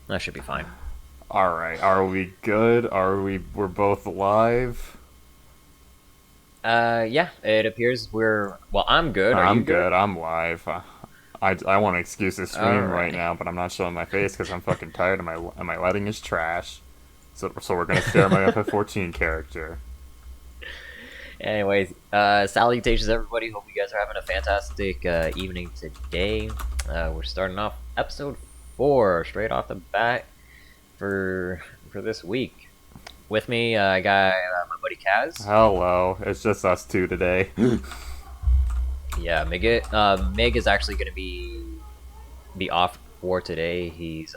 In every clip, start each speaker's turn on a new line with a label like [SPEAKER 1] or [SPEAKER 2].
[SPEAKER 1] That should be fine.
[SPEAKER 2] Alright, are we good? We're both live?
[SPEAKER 1] Yeah, it appears we're. Well, I'm good. Are you
[SPEAKER 2] I'm
[SPEAKER 1] good?
[SPEAKER 2] good, I'm live. I want to excuse the stream right
[SPEAKER 1] Alright.
[SPEAKER 2] now, but I'm not showing my face because I'm fucking tired and my lighting is trash. So we're gonna stare at my Ep.14 character.
[SPEAKER 1] Anyways, salutations everybody. Hope you guys are having a fantastic evening today. We're starting off episode 4 straight off the bat for this week. With me, I got my buddy Kaz.
[SPEAKER 2] Hello, it's just us two today.
[SPEAKER 1] Yeah, Mig is actually going to be off for today. He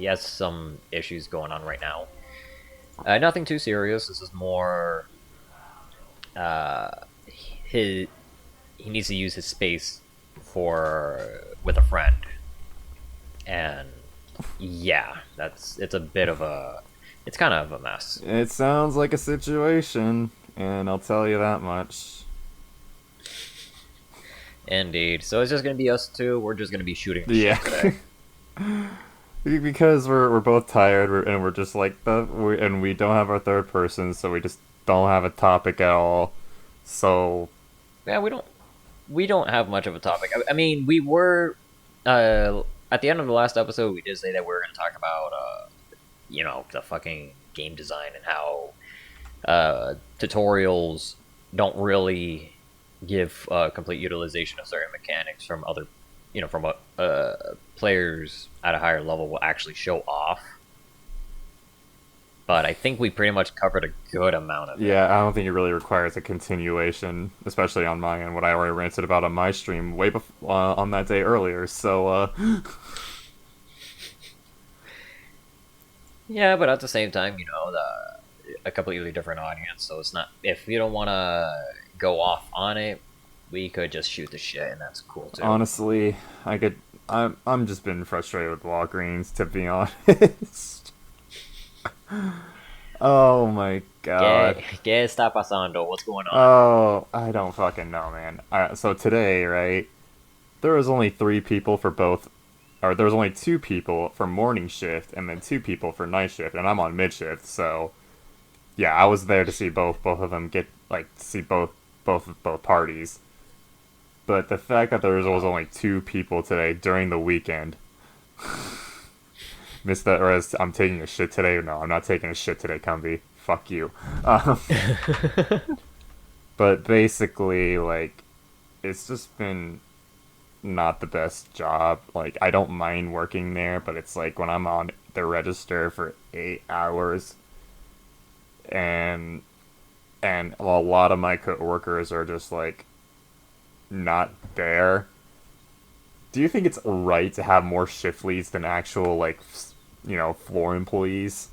[SPEAKER 1] has some issues going on right now. Nothing too serious. This is more his he needs to use his space for with a friend, and yeah, it's a bit of a it's kind of a mess.
[SPEAKER 2] It sounds like a situation, and I'll tell you that much.
[SPEAKER 1] Indeed. So it's just gonna be us two. We're just gonna be shooting the
[SPEAKER 2] Yeah.
[SPEAKER 1] shit today.
[SPEAKER 2] Because we're both tired and we're just like and we don't have our third person, so we just don't have a topic at all. So
[SPEAKER 1] Yeah, we don't have much of a topic. I mean, we were at the end of the last episode, we did say that we were going to talk about the fucking game design and how tutorials don't really give complete utilization of certain mechanics from other, from what players at a higher level will actually show off. But I think we pretty much covered a good amount of it.
[SPEAKER 2] yeah, I don't think it really requires a continuation, especially on my end. What I already ranted about on my stream way on that day earlier. So
[SPEAKER 1] Yeah, but at the same time, a completely different audience, so it's not. If you don't want to go off on it, we could just shoot the shit, and that's cool too.
[SPEAKER 2] honestly, I'm just been frustrated with Walgreens, to be honest. Oh my god.
[SPEAKER 1] ¿Qué está pasando? What's going on?
[SPEAKER 2] Oh, I don't fucking know, man. So today, right, there was only three people for both, or there was only two people for morning shift, and then two people for night shift, and I'm on mid shift, so yeah, I was there to see both of them get like see both parties. But the fact that was only two people today during the weekend, missed that. Or as I'm taking a shit today. No, I'm not taking a shit today, Cumby. Fuck you. Um, but basically, like, it's just been not the best job. Like, I don't mind working there, but it's like when I'm on the register for 8 hours, and a lot of my coworkers are just like not there. Do you think it's right to have more shift leads than actual like floor employees?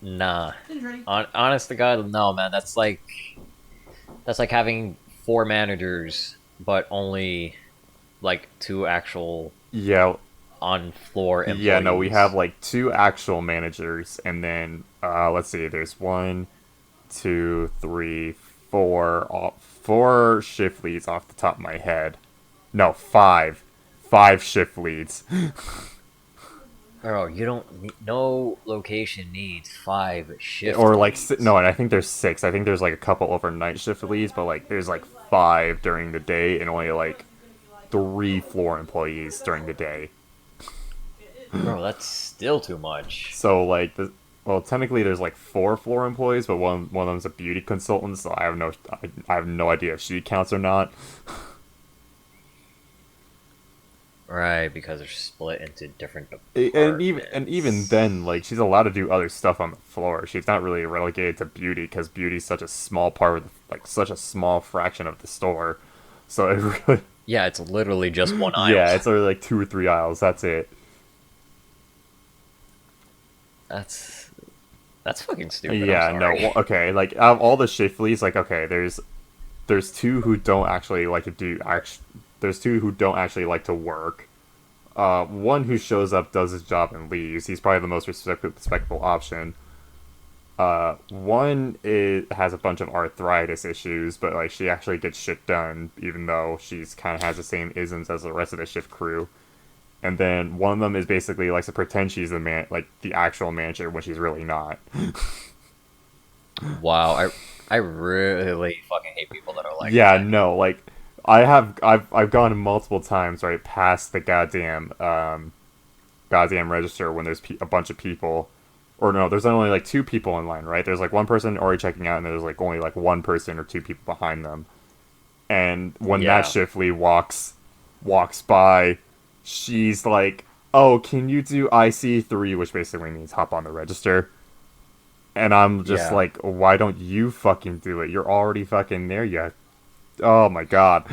[SPEAKER 1] Nah, honest to God, no, man. That's like having 4 managers, but only like 2 actual
[SPEAKER 2] Yeah,
[SPEAKER 1] on floor
[SPEAKER 2] yeah, no, we have
[SPEAKER 1] employees.
[SPEAKER 2] like two actual managers, and then let's see, there's one, two, three, four shift leads off the top of my head. No, five shift leads,
[SPEAKER 1] Bro, you don't need, no location needs 5 shift
[SPEAKER 2] or like no,
[SPEAKER 1] leads.
[SPEAKER 2] and I think there's six. I think there's like a couple overnight shift leads, but like there's like five during the day, and only like three floor employees during the day.
[SPEAKER 1] Bro, that's still too much.
[SPEAKER 2] So like well, technically there's like four floor employees, but one of them's a beauty consultant, so I have no idea if she counts or not.
[SPEAKER 1] Right, because they're split into different
[SPEAKER 2] And even
[SPEAKER 1] departments.
[SPEAKER 2] then, like she's allowed to do other stuff on the floor. She's not really relegated to beauty because beauty's such a small part of like such a small fraction of the store. So it really,
[SPEAKER 1] Yeah, it's literally just one aisle.
[SPEAKER 2] yeah, it's only like two or three aisles. That's it.
[SPEAKER 1] That's that's fucking stupid. I'm
[SPEAKER 2] Yeah, no,
[SPEAKER 1] sorry.
[SPEAKER 2] okay, like out of all the shift leads, like okay, there's two who don't actually like to do act. There's two who don't actually like to work. One who shows up, does his job, and leaves. He's probably the most respectable option. One has a bunch of arthritis issues, but like she actually gets shit done, even though she's kind of has the same isms as the rest of the shift crew. And then one of them is basically likes to pretend she's the actual manager when she's really not.
[SPEAKER 1] Wow, I really fucking hate people that are like
[SPEAKER 2] Yeah,
[SPEAKER 1] that.
[SPEAKER 2] no, like I've gone multiple times right past the goddamn register when there's a bunch of people, or no, there's only like two people in line, right? There's like one person already checking out, and there's like only like one person or two people behind them. And when that
[SPEAKER 1] Yeah,
[SPEAKER 2] shift lead walks by, she's like, "Oh, can you do IC3?" Which basically means hop on the register. And I'm just
[SPEAKER 1] yeah.
[SPEAKER 2] like, "Why don't you fucking do it? You're already fucking there. You Oh my god."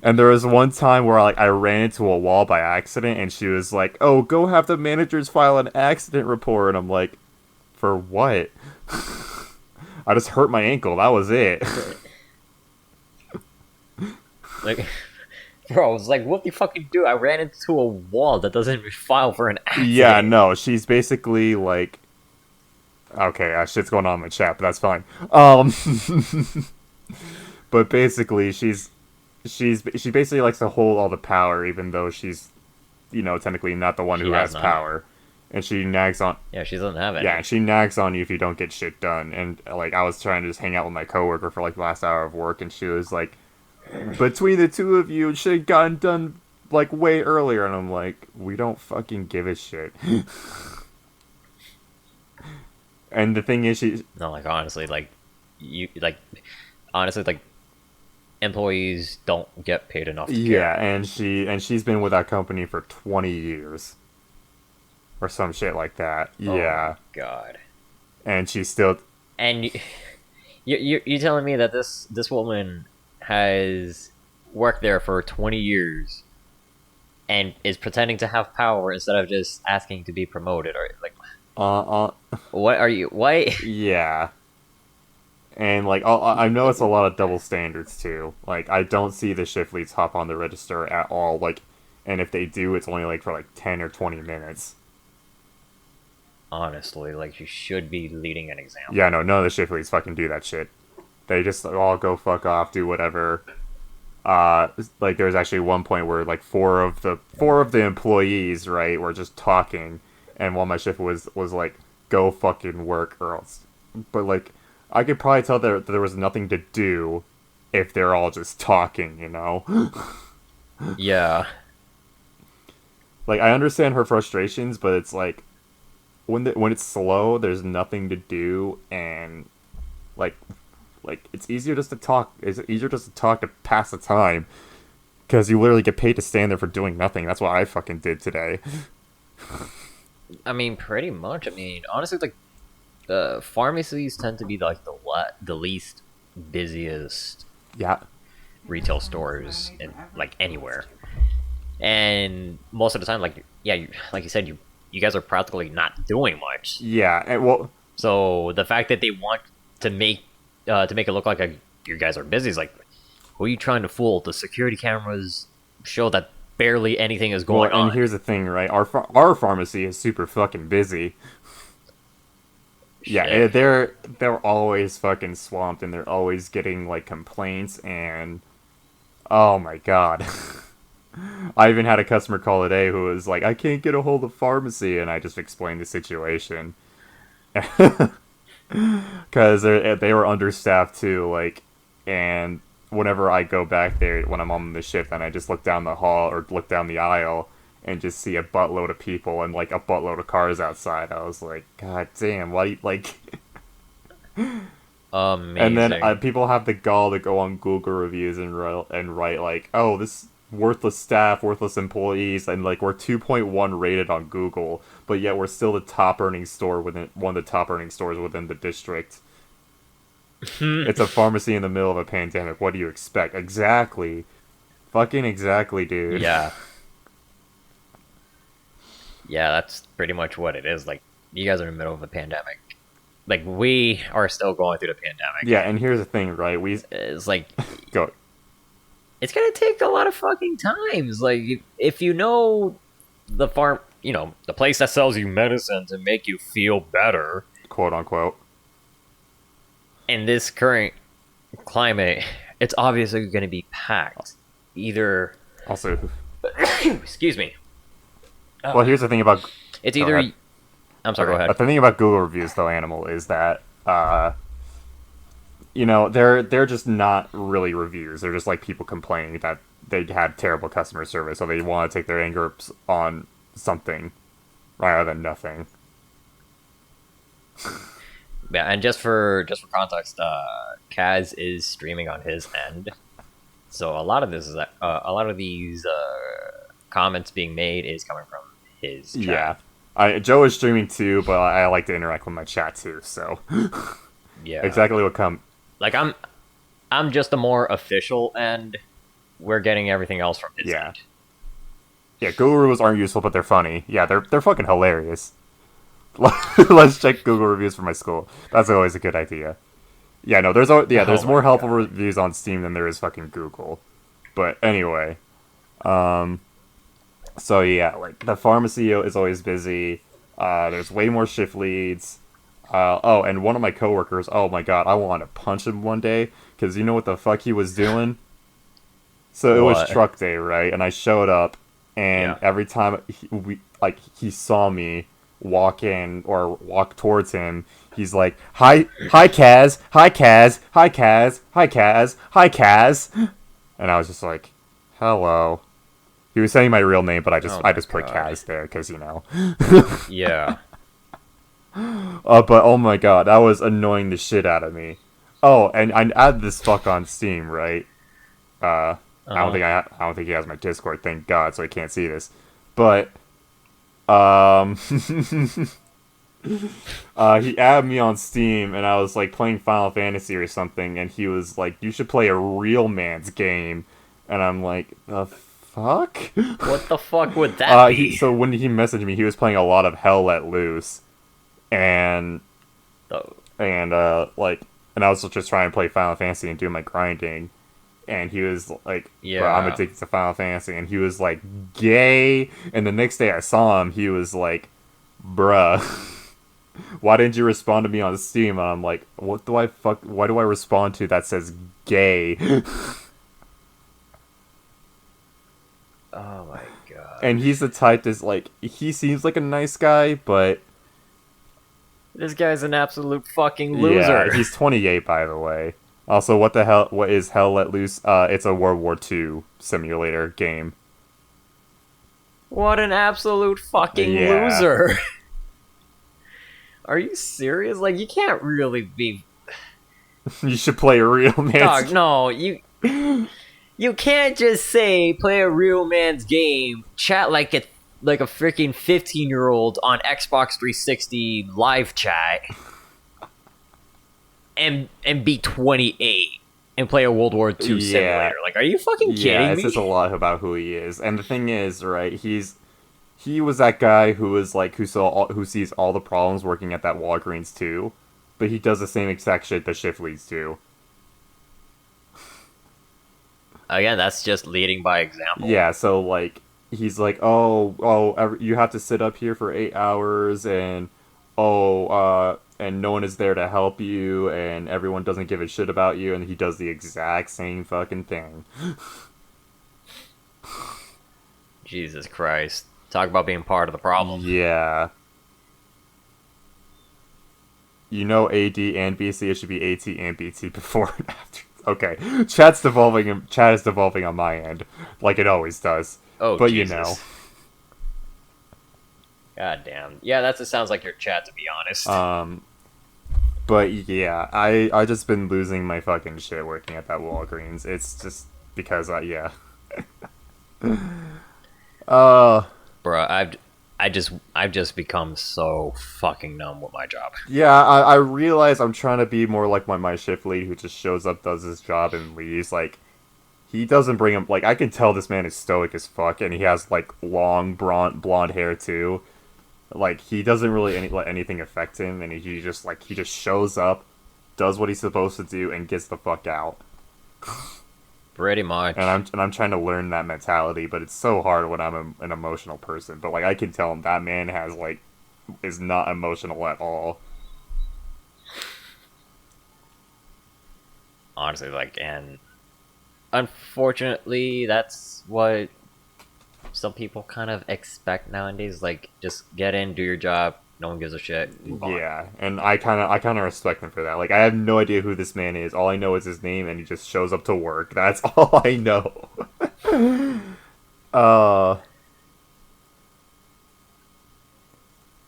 [SPEAKER 2] And there was one time where like I ran into a wall by accident, and she was like, "Oh, go have the managers file an accident report." And I'm like, "For what?" I just hurt my ankle. That was it.
[SPEAKER 1] Like, bro, I was like, what do you fucking do? I ran into a wall that doesn't file for an
[SPEAKER 2] Yeah,
[SPEAKER 1] accident.
[SPEAKER 2] no, she's basically like, okay, shit's going on in my chat, but that's fine. But basically, she basically likes to hold all the power, even though she's technically not the one
[SPEAKER 1] She
[SPEAKER 2] who
[SPEAKER 1] has
[SPEAKER 2] has
[SPEAKER 1] none.
[SPEAKER 2] power, and she nags on.
[SPEAKER 1] Yeah, she doesn't have
[SPEAKER 2] Yeah, and
[SPEAKER 1] any.
[SPEAKER 2] she nags on you if you don't get shit done. And like I was trying to just hang out with my coworker for like the last hour of work, and she was like, "Between the two of you, it should have gotten done like way earlier." And I'm like, "We don't fucking give a shit." And the thing is, she
[SPEAKER 1] No, like honestly, honestly, like employees don't get paid enough to
[SPEAKER 2] yeah,
[SPEAKER 1] care.
[SPEAKER 2] and she's been with that company for 20 years or some shit like that.
[SPEAKER 1] Oh my
[SPEAKER 2] Yeah,
[SPEAKER 1] god.
[SPEAKER 2] and she's still
[SPEAKER 1] And you telling me that this woman has worked there for 20 years and is pretending to have power instead of just asking to be promoted, or like what are you? What?
[SPEAKER 2] yeah. And like I know it's a lot of double standards too. Like I don't see the shift leads hop on the register at all. Like, and if they do, it's only like for like 10 or 20 minutes.
[SPEAKER 1] Honestly, like you should be leading an
[SPEAKER 2] Yeah,
[SPEAKER 1] example.
[SPEAKER 2] no, none of the shift leads fucking do that shit. They just all go fuck off, do whatever. Like there was actually one point where like four of the employees, right, were just talking, and while my shift was like, "Go fucking work, or else." But like, I could probably tell that there was nothing to do if they're all just talking, you know.
[SPEAKER 1] Yeah,
[SPEAKER 2] Like I understand her frustrations, but it's like when it's slow, there's nothing to do, and like it's easier just to talk. It's easier just to talk to pass the time because you literally get paid to stand there for doing nothing. That's what I fucking did today.
[SPEAKER 1] I mean, pretty much. I mean, honestly, like pharmacies tend to be like the least busiest
[SPEAKER 2] Yeah,
[SPEAKER 1] retail stores in like anywhere. And most of the time, like yeah, like you said, you guys are practically not doing much.
[SPEAKER 2] yeah, and well,
[SPEAKER 1] So the fact that they want to make it look like you guys are busy is like, who are you trying to fool? The security cameras show that barely anything is
[SPEAKER 2] well,
[SPEAKER 1] going
[SPEAKER 2] and
[SPEAKER 1] on.
[SPEAKER 2] here's the thing, right? Our pharmacy is super fucking busy. Yeah,
[SPEAKER 1] Shit.
[SPEAKER 2] they're always fucking swamped, and they're always getting like complaints, and oh my god. I even had a customer call today who was like, "I can't get a hold of pharmacy," and I just explained the situation because they were understaffed too. Like, and whenever I go back there when I'm on the shift, and I just look down the hall or look down the aisle and just see a buttload of people and like a buttload of cars outside, I was like, "God damn, why?" Like, and then
[SPEAKER 1] Amazing.
[SPEAKER 2] people have the gall to go on Google reviews and write like, "Oh, this worthless staff, worthless employees," and like we're 2.1 rated on Google, but yet we're still the top earning store within one of the top earning stores within the district. It's a pharmacy in the middle of a pandemic. What do you expect? Exactly, fucking exactly, dude.
[SPEAKER 1] Yeah. Yeah, that's pretty much what it is. Like, you guys are in the middle of a pandemic. Like, we are still going through the pandemic,
[SPEAKER 2] Yeah, and
[SPEAKER 1] and
[SPEAKER 2] here's the thing, right? We
[SPEAKER 1] it's like,
[SPEAKER 2] go
[SPEAKER 1] it's gonna take a lot of fucking times. Like, if you know the farm, the place that sells you medicine to make you feel better
[SPEAKER 2] quote unquote.
[SPEAKER 1] in this current climate, it's obviously gonna be packed. Either,
[SPEAKER 2] Also,
[SPEAKER 1] excuse me,
[SPEAKER 2] Well, here's the thing about.
[SPEAKER 1] It's
[SPEAKER 2] Go ahead.
[SPEAKER 1] either. I'm sorry. Go
[SPEAKER 2] Okay.
[SPEAKER 1] ahead.
[SPEAKER 2] The thing about Google reviews, though, Animal, is that they're just not really reviews. They're just like people complaining that they had terrible customer service, so they want to take their anger on something rather than nothing.
[SPEAKER 1] Yeah, and just for context, Kaz is streaming on his end, so a lot of this is a lot of these comments being made is coming from his
[SPEAKER 2] Yeah.
[SPEAKER 1] chat.
[SPEAKER 2] Joe is streaming too, but I like to interact with my chat too, so
[SPEAKER 1] Yeah,
[SPEAKER 2] exactly what come.
[SPEAKER 1] like I'm just the more official end. We're getting everything else from his
[SPEAKER 2] Yeah.
[SPEAKER 1] end.
[SPEAKER 2] Yeah, Google reviews aren't useful, but they're funny. Yeah, they're fucking hilarious. Let's check Google reviews for my school. That's always a good idea. Yeah, no,
[SPEAKER 1] Oh
[SPEAKER 2] there's
[SPEAKER 1] my
[SPEAKER 2] more helpful
[SPEAKER 1] god.
[SPEAKER 2] reviews on Steam than there is fucking Google. But anyway, um, so yeah, like the pharmacy is always busy. There's way more shift leads. Oh, and one of my coworkers. Oh my god, I want to punch him one day because you know what the fuck he was doing. So it was
[SPEAKER 1] What?
[SPEAKER 2] truck day, right? And I showed up, and
[SPEAKER 1] Yeah.
[SPEAKER 2] every time he saw me walk in or walk towards him, he's like, hi, Kaz, hi, Kaz, hi, Kaz, hi, Kaz, hi, Kaz," and I was just like, "Hello." He was saying my real name, but
[SPEAKER 1] Oh
[SPEAKER 2] I
[SPEAKER 1] my
[SPEAKER 2] just put
[SPEAKER 1] god.
[SPEAKER 2] Kaz there because.
[SPEAKER 1] Yeah.
[SPEAKER 2] But oh my god, that was annoying the shit out of me. Oh, and I added this fuck on Steam, right? Uh,
[SPEAKER 1] Uh huh.
[SPEAKER 2] I don't think he has my Discord, thank God, so he can't see this. But um, he added me on Steam, and I was like playing Final Fantasy or something, and he was like, "You should play a real man's game," and I'm like, "The fuck?"
[SPEAKER 1] What the fuck would that be?
[SPEAKER 2] So when he messaged me, he was playing a lot of Hell Let Loose, and
[SPEAKER 1] Oh,
[SPEAKER 2] like, and I was just trying to play Final Fantasy and do my grinding, and he was like, "Bro, I'm
[SPEAKER 1] yeah.
[SPEAKER 2] addicted to Final Fantasy," and he was like, "Gay." And the next day I saw him, he was like, "Bruh, why didn't you respond to me on Steam?" And I'm like, "What do I fuck? Why do I respond to that says gay?"
[SPEAKER 1] Oh my god.
[SPEAKER 2] And he's the type that's like, he seems like a nice guy, but
[SPEAKER 1] This guy's an absolute fucking
[SPEAKER 2] yeah,
[SPEAKER 1] loser.
[SPEAKER 2] he's 28 by the way. Also, what the hell? What is Hell Let Loose? It's a World War II simulator game.
[SPEAKER 1] What an absolute fucking
[SPEAKER 2] Yeah,
[SPEAKER 1] loser. Are you serious? Like, you can't really be.
[SPEAKER 2] you should play a real man's.
[SPEAKER 1] Dog, no, you can't just say play a real man's game, chat like a freaking 15-year-old on Xbox 360 live chat, and be 28 and play a World War II
[SPEAKER 2] Yeah,
[SPEAKER 1] simulator. Like, are you fucking
[SPEAKER 2] yeah,
[SPEAKER 1] kidding
[SPEAKER 2] it says a
[SPEAKER 1] me?
[SPEAKER 2] lot about who he is. And the thing is, right? He was that guy who was like who sees all the problems working at that Walgreens too, but he does the same exact shit that shift leads to.
[SPEAKER 1] Again, that's just leading by example.
[SPEAKER 2] Yeah, so like he's like, you have to sit up here for 8 hours, and and no one is there to help you, and everyone doesn't give a shit about you, and he does the exact same fucking thing.
[SPEAKER 1] Jesus Christ. Talk about being part of the problem.
[SPEAKER 2] Yeah. You know AD and BC, it should be AT and BT before and after. Okay. Chat is devolving on my end, like it always does.
[SPEAKER 1] Oh,
[SPEAKER 2] But you know.
[SPEAKER 1] Jesus. God damn. Yeah, that just sounds like your chat, to be honest.
[SPEAKER 2] Um but yeah, I just been losing my fucking shit working at that Walgreens. It's just because yeah. Uh
[SPEAKER 1] Bruh, I've just become so fucking numb with my job.
[SPEAKER 2] yeah, I realize I'm trying to be more like my shift lead who just shows up, does his job, and leaves. Like, he doesn't bring him. Like, I can tell this man is stoic as fuck, and he has like long blonde hair too. Like, he doesn't really let anything affect him, and he just shows up, does what he's supposed to do, and gets the fuck out.
[SPEAKER 1] Pretty much.
[SPEAKER 2] And I'm trying to learn that mentality, but it's so hard when I'm an emotional person. But like, I can tell him that man has like is not emotional at all.
[SPEAKER 1] Honestly, like, and unfortunately, that's what some people kind of expect nowadays. Like, just get in, do your job. No one gives a shit. Move on.
[SPEAKER 2] Yeah, and I kind of respect him for that. Like, I have no idea who this man is. All I know is his name, and he just shows up to work. That's all I know. uh,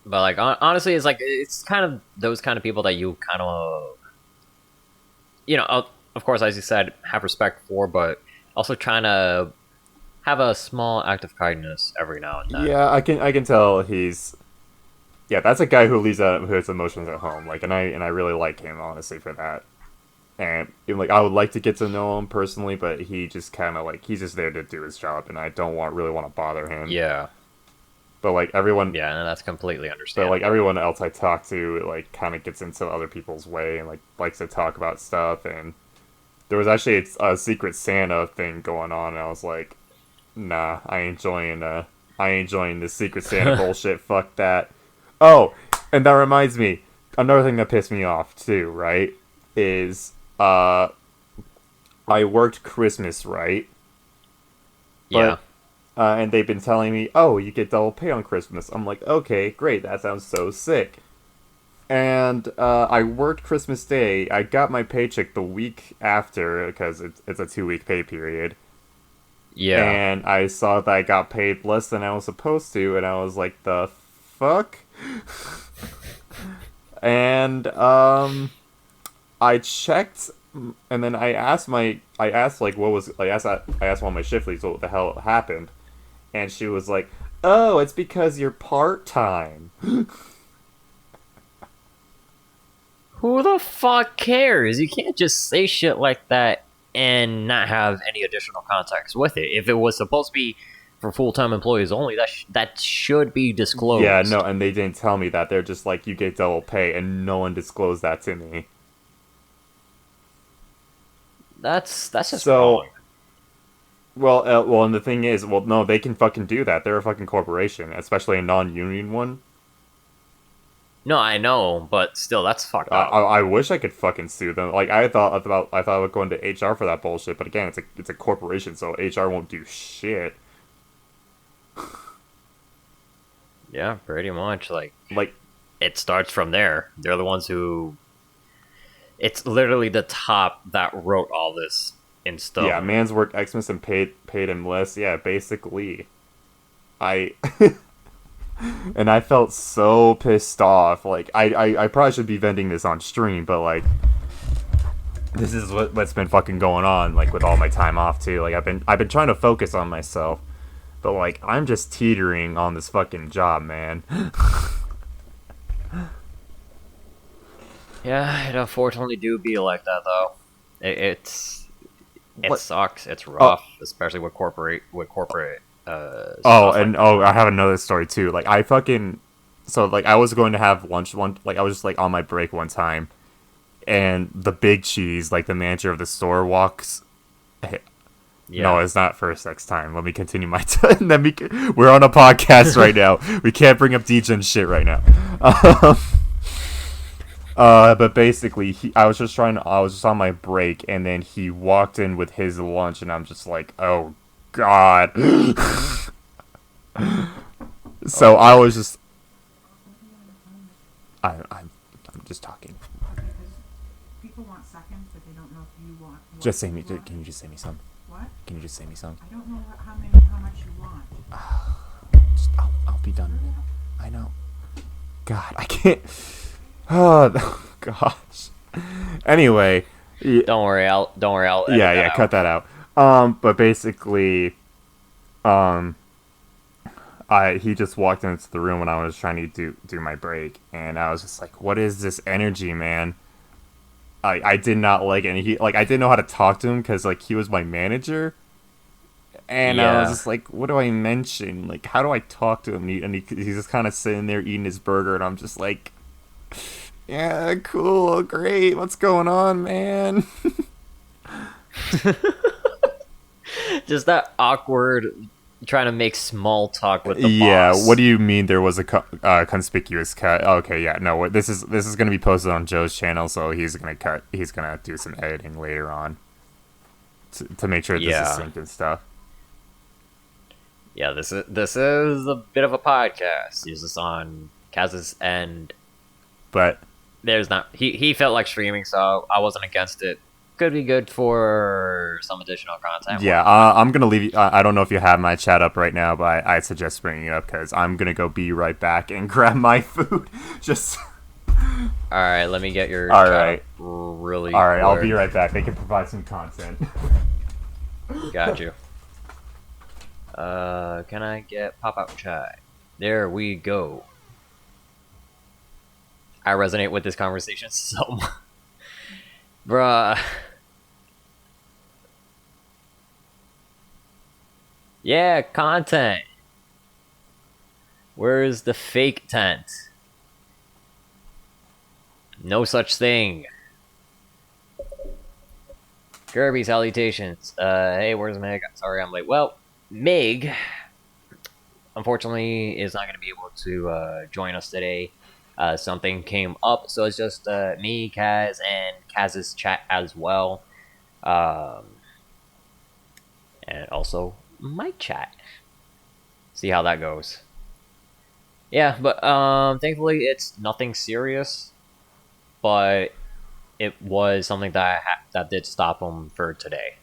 [SPEAKER 1] But like, honestly, it's like it's kind of those kind of people that you kind of, of course, as you said, have respect for, but also trying to have a small act of kindness every now and then.
[SPEAKER 2] yeah, I can tell he's yeah. That's a guy who leaves out his emotions at home. Like, and I really like him honestly for that. And like, I would like to get to know him personally, but he just kind of like he's just there to do his job, and I don't really want to bother him.
[SPEAKER 1] Yeah,
[SPEAKER 2] But like everyone,
[SPEAKER 1] yeah, and that's completely
[SPEAKER 2] but like
[SPEAKER 1] understandable.
[SPEAKER 2] everyone else I talk to, like kind of gets into other people's way and like likes to talk about stuff. And there was actually a Secret Santa thing going on, and I was like, nah, I ain't joining this Secret Santa bullshit. Fuck that. Oh, and that reminds me, another thing that pissed me off too, right? Is I worked Christmas, right?
[SPEAKER 1] Yeah,
[SPEAKER 2] But and they've been telling me, oh, you get double pay on Christmas. I'm like, okay, great, that sounds so sick. And I worked Christmas Day. I got my paycheck the week after because it's a 2 week pay period.
[SPEAKER 1] yeah.
[SPEAKER 2] And I saw that I got paid less than I was supposed to, and I was like, the fuck? And I checked, and then I asked like I asked one of my shift leads what the hell happened, and she was like, "Oh, it's because you're part time."
[SPEAKER 1] Who the fuck cares? You can't just say shit like that and not have any additional context with it. If it was supposed to be for full-time employees only, that should be
[SPEAKER 2] Yeah, no,
[SPEAKER 1] disclosed.
[SPEAKER 2] and they didn't tell me that. They're just like, you get double pay, and no one disclosed that to me.
[SPEAKER 1] That's just
[SPEAKER 2] So,
[SPEAKER 1] wrong.
[SPEAKER 2] and the thing is, well, no, they can fucking do that. They're a fucking corporation, especially a non-union one.
[SPEAKER 1] No, I know, but still, that's fucked up.
[SPEAKER 2] I wish I could fucking sue them. Like, I thought I would go into HR for that bullshit, but again, it's a corporation, so HR won't do shit.
[SPEAKER 1] Yeah, pretty much. Like,
[SPEAKER 2] Like,
[SPEAKER 1] it starts from there. They're the ones who. It's literally the top that wrote all this in
[SPEAKER 2] yeah,
[SPEAKER 1] stone.
[SPEAKER 2] man's worked Xmas and paid him less. Yeah, basically, I and I felt so pissed off. Like, I probably should be venting this on stream, but like, this is what's been fucking going on. Like, with all my time off too. Like, I've been trying to focus on myself, but like, I'm just teetering on this fucking job, man.
[SPEAKER 1] Yeah, it unfortunately do be like that though. It
[SPEAKER 2] What?
[SPEAKER 1] sucks. It's
[SPEAKER 2] Oh,
[SPEAKER 1] rough, especially with corporate
[SPEAKER 2] oh,
[SPEAKER 1] stuff like
[SPEAKER 2] and
[SPEAKER 1] that.
[SPEAKER 2] oh, I have another story too. Like, I fucking so like I was going to have lunch one like I was just like on my break one time, and the big cheese, like the manager of the store, walks. No,
[SPEAKER 1] Yeah.
[SPEAKER 2] it's not first next time. Let me continue my we're on a podcast right now. We can't bring up DJ and shit right now. But basically, I was just on my break, and then he walked in with his lunch, and I'm just like, oh god. So I
[SPEAKER 1] Okay.
[SPEAKER 2] was just, I'm just talking.
[SPEAKER 3] Because people want seconds, but they don't know if you want.
[SPEAKER 2] Just say me.
[SPEAKER 3] You want.
[SPEAKER 2] Can you just say me some?
[SPEAKER 3] What?
[SPEAKER 2] Can you just say me some?
[SPEAKER 3] I don't know how much you want.
[SPEAKER 2] I'll be done. I know. God, I can't. Oh gosh. Anyway,
[SPEAKER 1] Don't worry. I'll edit
[SPEAKER 2] yeah,
[SPEAKER 1] that
[SPEAKER 2] yeah, cut
[SPEAKER 1] out.
[SPEAKER 2] that out. But basically, um, I he just walked into the room when I was trying to do my break, and I was just like, "What is this energy, man?" I did not like it. And I didn't know how to talk to him because like he was my manager, and I was
[SPEAKER 1] Yeah.
[SPEAKER 2] just like, "What do I mention? Like, how do I talk to him?" He's just kind of sitting there eating his burger, and I'm just like, "Yeah, cool, great. What's going on, man?"
[SPEAKER 1] Just that awkward trying to make small talk with the
[SPEAKER 2] Yeah, what
[SPEAKER 1] boss.
[SPEAKER 2] do you mean there was a conspicuous cut? Okay, yeah, no, this is gonna be posted on Joe's channel, so he's gonna do some editing later on to make sure this is
[SPEAKER 1] Yeah.
[SPEAKER 2] synced and stuff.
[SPEAKER 1] Yeah, this is a bit of a podcast. This is on Kaz's end.
[SPEAKER 2] But
[SPEAKER 1] There's not he felt like streaming, so I wasn't against it. Could be good for some additional content.
[SPEAKER 2] yeah, I'm gonna leave you. I don't know if you have my chat up right now, but I suggest bringing it up because I'm gonna go be right back and grab my food. Just.
[SPEAKER 1] All right, let me get your
[SPEAKER 2] All
[SPEAKER 1] chat
[SPEAKER 2] right.
[SPEAKER 1] up really.
[SPEAKER 2] All right, I'll
[SPEAKER 1] quick.
[SPEAKER 2] be right back. They can provide some content.
[SPEAKER 1] Got you. Can I get pop-out chat? There we go. I resonate with this conversation so much. Bruh. Yeah, content. Where's the fake tent? No such thing. Kirby salutations. Hey, where's Meg? Sorry I'm late. Well, Meg, unfortunately, is not going to be able to join us today. Something came up, so it's just me, Kaz, and Kaz's chat as well. And also my chat. See how that goes. Yeah, but thankfully it's nothing serious. But it was something that that did stop him for today.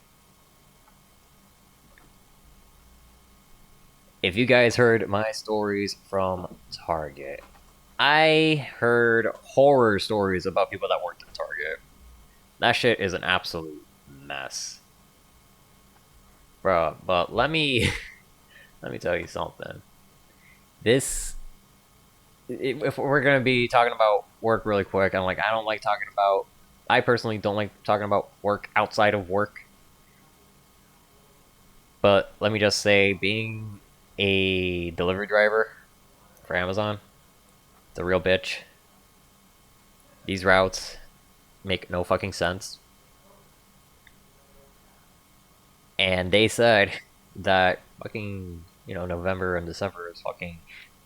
[SPEAKER 1] If you guys heard my stories from Target, I heard horror stories about people that worked at Target. That shit is an absolute mess. Bro, but let me tell you something. If we're gonna be talking about work really quick, I personally don't like talking about work outside of work. But let me just say, being a delivery driver for Amazon, it's a real bitch. These routes make no fucking sense. And they said that fucking, November and December is fucking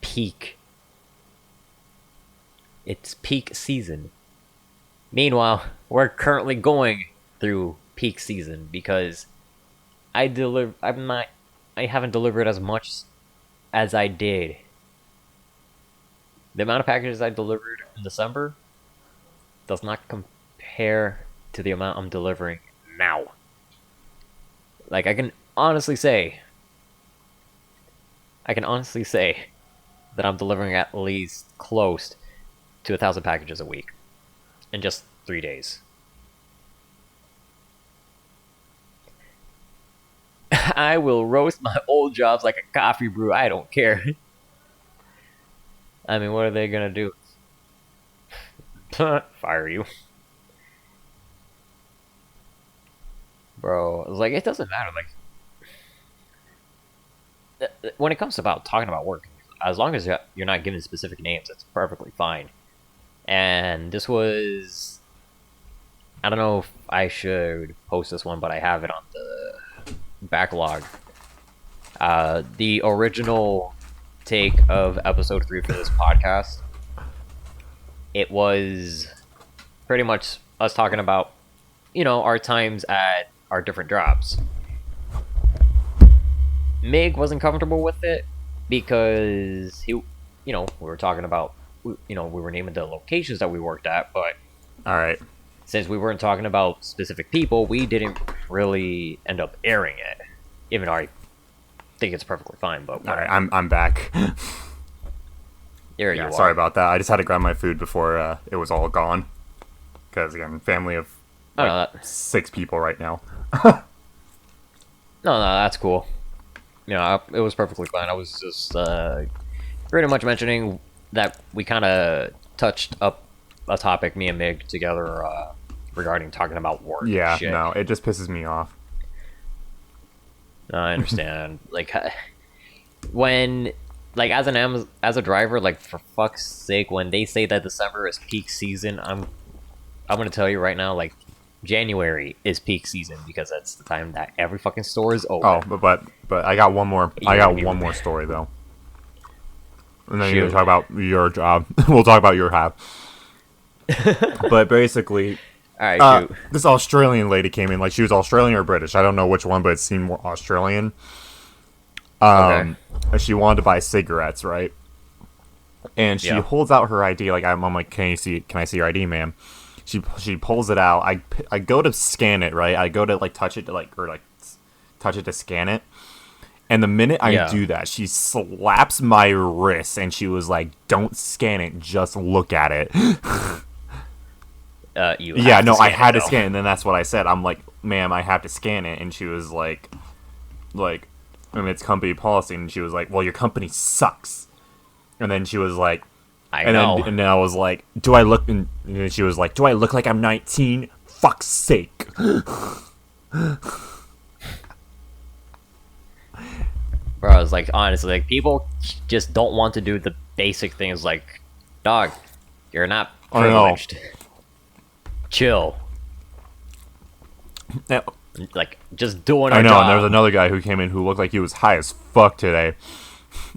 [SPEAKER 1] peak. It's peak season. Meanwhile, we're currently going through peak season because I haven't delivered as much as I did. The amount of packages I delivered in December does not compare to the amount I'm delivering now. Like, I can honestly say that I'm delivering at least close to 1,000 packages a week in just 3 days. I will roast my old jobs like a coffee brew. I don't care. I mean, what are they gonna do? Fire you. Bro, it's like, it doesn't matter. Like, when it comes about talking about work, as long as you're not giving specific names, it's perfectly fine. And this was... I don't know if I should post this one, but I have it on the backlog. The original take of episode 3 for this podcast, it was pretty much us talking about, our times at our different jobs. Mig wasn't comfortable with it because we were talking about, we were naming the locations that we worked at, but
[SPEAKER 2] All right.
[SPEAKER 1] since we weren't talking about specific people, we didn't really end up airing it. Even though I think it's perfectly fine, but
[SPEAKER 2] All right. I'm back.
[SPEAKER 1] There you are.
[SPEAKER 2] Sorry about that. I just had to grab my food before it was all gone. Because again, family of
[SPEAKER 1] No,
[SPEAKER 2] 6 people right now.
[SPEAKER 1] no, that's cool. It was perfectly fine. I was just pretty much mentioning that we kind of touched up a topic, me and Mig together, regarding talking about work.
[SPEAKER 2] Yeah,
[SPEAKER 1] and shit.
[SPEAKER 2] no, it just pisses me off.
[SPEAKER 1] No, I understand. Like, when, like, as a driver, like, for fuck's sake, when they say that December is peak season, I'm gonna tell you right now, like, January is peak season because that's the time that every fucking store is open.
[SPEAKER 2] Oh, but I got one more. I got one more story though. And then you talk about your job. We'll talk about your half. But basically,
[SPEAKER 1] All right, shoot.
[SPEAKER 2] this Australian lady came in. Like, she was Australian or British. I don't know which one, but it seemed more Australian.
[SPEAKER 1] Okay.
[SPEAKER 2] She wanted to buy cigarettes, right? And she
[SPEAKER 1] Yeah.
[SPEAKER 2] holds out her ID. Like I'm like, can I see your ID, ma'am? She pulls it out. I go to scan it, right? I go to like touch it to touch it to scan it. And the minute I
[SPEAKER 1] Yeah.
[SPEAKER 2] do that, she slaps my wrist and she was like, "Don't scan it, just look at it."
[SPEAKER 1] You.
[SPEAKER 2] Yeah,
[SPEAKER 1] have
[SPEAKER 2] no,
[SPEAKER 1] to
[SPEAKER 2] I
[SPEAKER 1] scan
[SPEAKER 2] had
[SPEAKER 1] it,
[SPEAKER 2] to
[SPEAKER 1] though.
[SPEAKER 2] scan it, and then that's what I said. I'm like, "Ma'am, I have to scan it," and she was like, I mean, it's company policy, and she was like, "Well, your company sucks." And then she was like,
[SPEAKER 1] I know.
[SPEAKER 2] and then I was like, "Do I look?" And then she was like, "Do I look like I'm 19? Fuck's sake!"
[SPEAKER 1] Bro, it's like, honestly, like, people just don't want to do the basic things like, dog, you're not
[SPEAKER 2] I know.
[SPEAKER 1] privileged. Chill.
[SPEAKER 2] Yeah,
[SPEAKER 1] Like, just doing our
[SPEAKER 2] I know.
[SPEAKER 1] job.
[SPEAKER 2] And there was another guy who came in who looked like he was high as fuck today.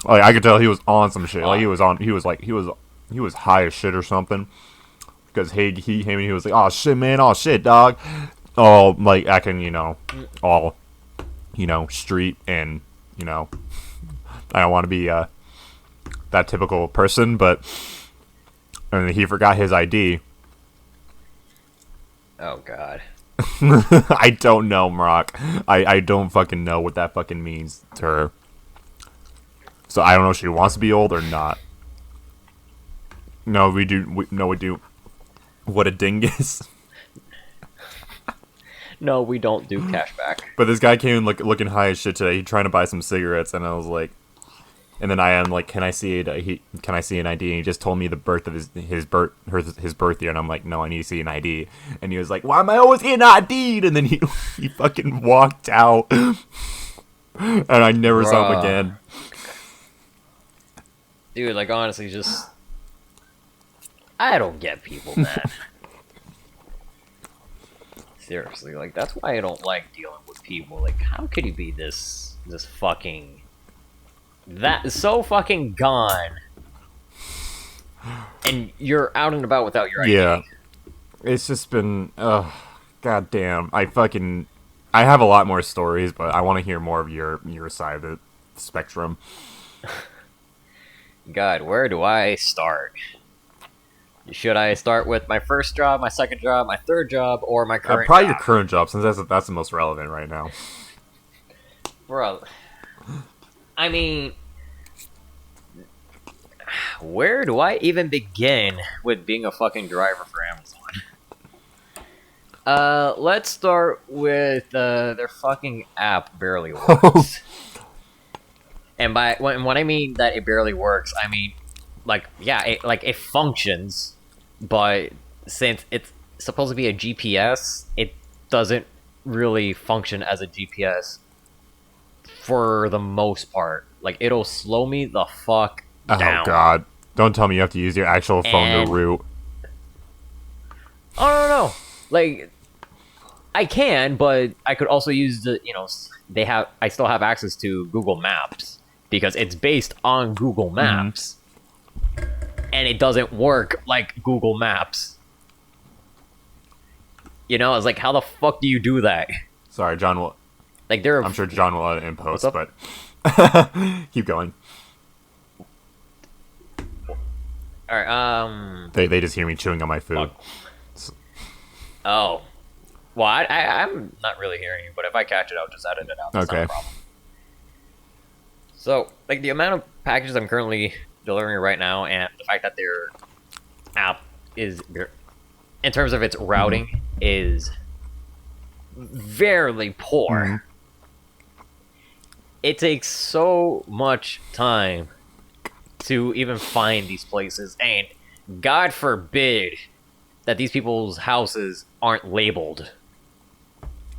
[SPEAKER 2] Like I could tell he was on some shit. Like he was high as shit or something. Because he came in, he was like, "Oh shit, man, oh shit, dog." All like acting, all, street and I don't want to be that typical person, but and he forgot his ID.
[SPEAKER 1] Oh, God.
[SPEAKER 2] I don't know, Brock. I don't fucking know what that fucking means to her. So I don't know if she wants to be old or not. No, we do. We do. What a dingus.
[SPEAKER 1] No, we don't do cashback.
[SPEAKER 2] But this guy came in looking high as shit today. He trying to buy some cigarettes, and I was like, and then I am like, can I see it? Can I see an ID? And he just told me the birth of his birth year, and I'm like, no, I need to see an ID. And he was like, why am I always getting ID'd? And then he he fucking walked out, and I never saw him
[SPEAKER 1] Bruh.
[SPEAKER 2] again.
[SPEAKER 1] Dude, like, honestly, just... I don't get people, man. Seriously, like, that's why I don't like dealing with people. Like, how could you be this fucking... That is so fucking gone. And you're out and about without your ID.
[SPEAKER 2] Yeah, it's just been, goddamn. I have a lot more stories, but I want to hear more of your side of the spectrum.
[SPEAKER 1] God, where do I start? Should I start with my first job, my second job, my third job, or my current
[SPEAKER 2] Probably
[SPEAKER 1] job?
[SPEAKER 2] your current job, since that's the most relevant right now.
[SPEAKER 1] Bro, I mean, where do I even begin with being a fucking driver for Amazon? Let's start with their fucking app barely works. And when I mean that it barely works, I mean, like, yeah, it functions, but since it's supposed to be a GPS, it doesn't really function as a GPS for the most part. Like, it'll slow me the fuck down.
[SPEAKER 2] Oh god. Don't tell me you have to use your actual phone
[SPEAKER 1] And-
[SPEAKER 2] to route.
[SPEAKER 1] Oh, no. Like, I can, but I could also use the, I still have access to Google Maps because it's based on Google Maps. And it doesn't work like Google Maps. I was like, how the fuck do you do that?
[SPEAKER 2] Sorry, John will...
[SPEAKER 1] Like,
[SPEAKER 2] I'm sure John will edit in post,
[SPEAKER 1] up?
[SPEAKER 2] but... Keep going.
[SPEAKER 1] Alright,
[SPEAKER 2] They just hear me chewing on my food.
[SPEAKER 1] Oh. Well, I'm not really hearing you, but if I catch it, I'll just edit it out. That's not
[SPEAKER 2] Okay.
[SPEAKER 1] a problem. So, like, the amount of packages I'm currently delivering right now, and the fact that their app is, in terms of its routing, is very poor. It takes so much time to even find these places, and God forbid that these people's houses aren't labeled.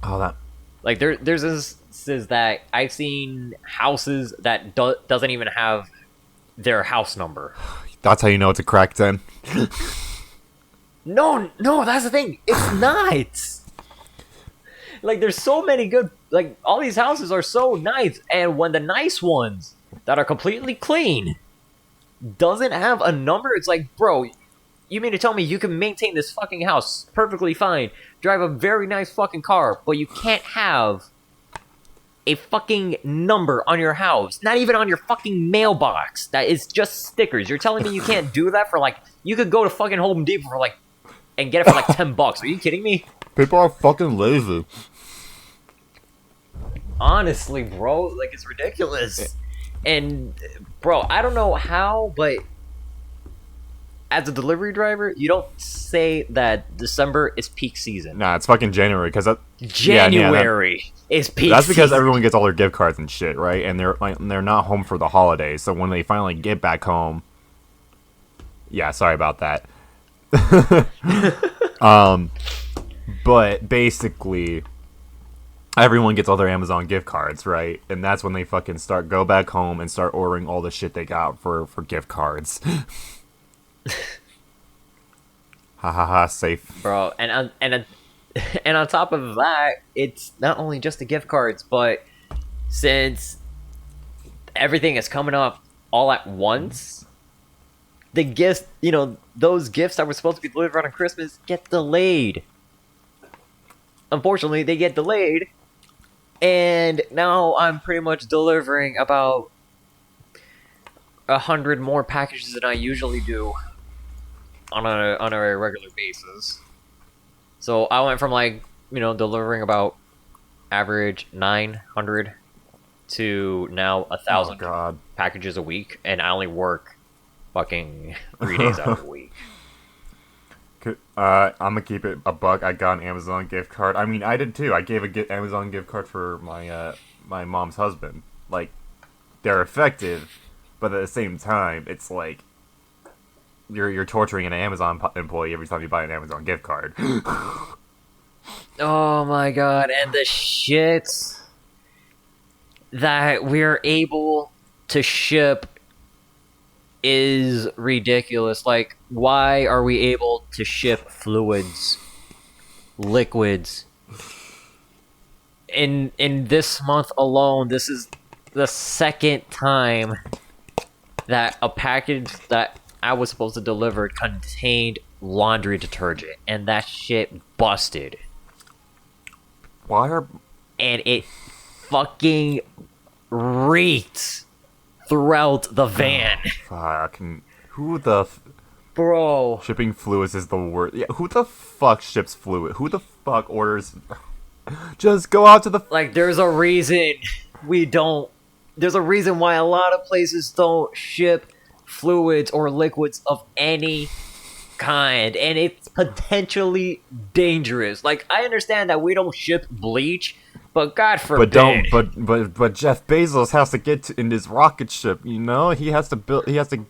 [SPEAKER 2] Oh, that...
[SPEAKER 1] Like, there's instances that I've seen houses that doesn't even have their house number.
[SPEAKER 2] That's how you know it's a crack den.
[SPEAKER 1] No, that's the thing. It's not. Like, there's so many good... Like, all these houses are so nice, and when the nice ones that are completely clean doesn't have a number, it's like, bro, you mean to tell me you can maintain this fucking house perfectly fine, drive a very nice fucking car, but you can't have a fucking number on your house, not even on your fucking mailbox, that is just stickers. You're telling me you can't do that for like, you could go to fucking Home Depot for like, and get it for like $10. Are you kidding me?
[SPEAKER 2] People are fucking lazy.
[SPEAKER 1] Honestly, bro, like, it's ridiculous. And, bro, I don't know how, but as a delivery driver, you don't say that December is peak season.
[SPEAKER 2] Nah, it's fucking January, because
[SPEAKER 1] January is peak
[SPEAKER 2] that's because
[SPEAKER 1] season.
[SPEAKER 2] everyone gets all their gift cards and shit, right? And they're not home for the holidays, so when they finally get back home, yeah, sorry about that. But basically, everyone gets all their Amazon gift cards, right? And that's when they fucking go back home and start ordering all the shit they got for gift cards. Ha ha ha, safe.
[SPEAKER 1] Bro, and on top of that, it's not only just the gift cards, but since everything is coming up all at once, the gifts, those gifts that were supposed to be delivered on Christmas get delayed. Unfortunately, they get delayed, and now I'm pretty much delivering about 100 more packages than I usually do on a regular basis. So I went from delivering about average 900 to now 1,000 packages a week, and I only work fucking 3 days out of the week.
[SPEAKER 2] I'm gonna keep it a buck. I got an Amazon gift card. I mean, I did too. I gave a Amazon gift card for my mom's husband. Like, they're effective, but at the same time, it's like you're torturing an Amazon employee every time you buy an Amazon gift card.
[SPEAKER 1] Oh my god, and the shit that we're able to ship is ridiculous. Like, why are we able to ship fluids, liquids? In this month alone, this is the second time that a package that I was supposed to deliver contained laundry detergent, and that shit busted. And it fucking reeked throughout the van.
[SPEAKER 2] Fucking
[SPEAKER 1] Bro.
[SPEAKER 2] Shipping fluids is the worst. Yeah, who the fuck ships fluid? Who the fuck orders? Just go out to the.
[SPEAKER 1] Like, there's a reason we don't. There's a reason why a lot of places don't ship fluids or liquids of any kind, and it's potentially dangerous. Like, I understand that we don't ship bleach, but God forbid.
[SPEAKER 2] But Jeff Bezos has to get in his rocket ship. He has to build. He has to.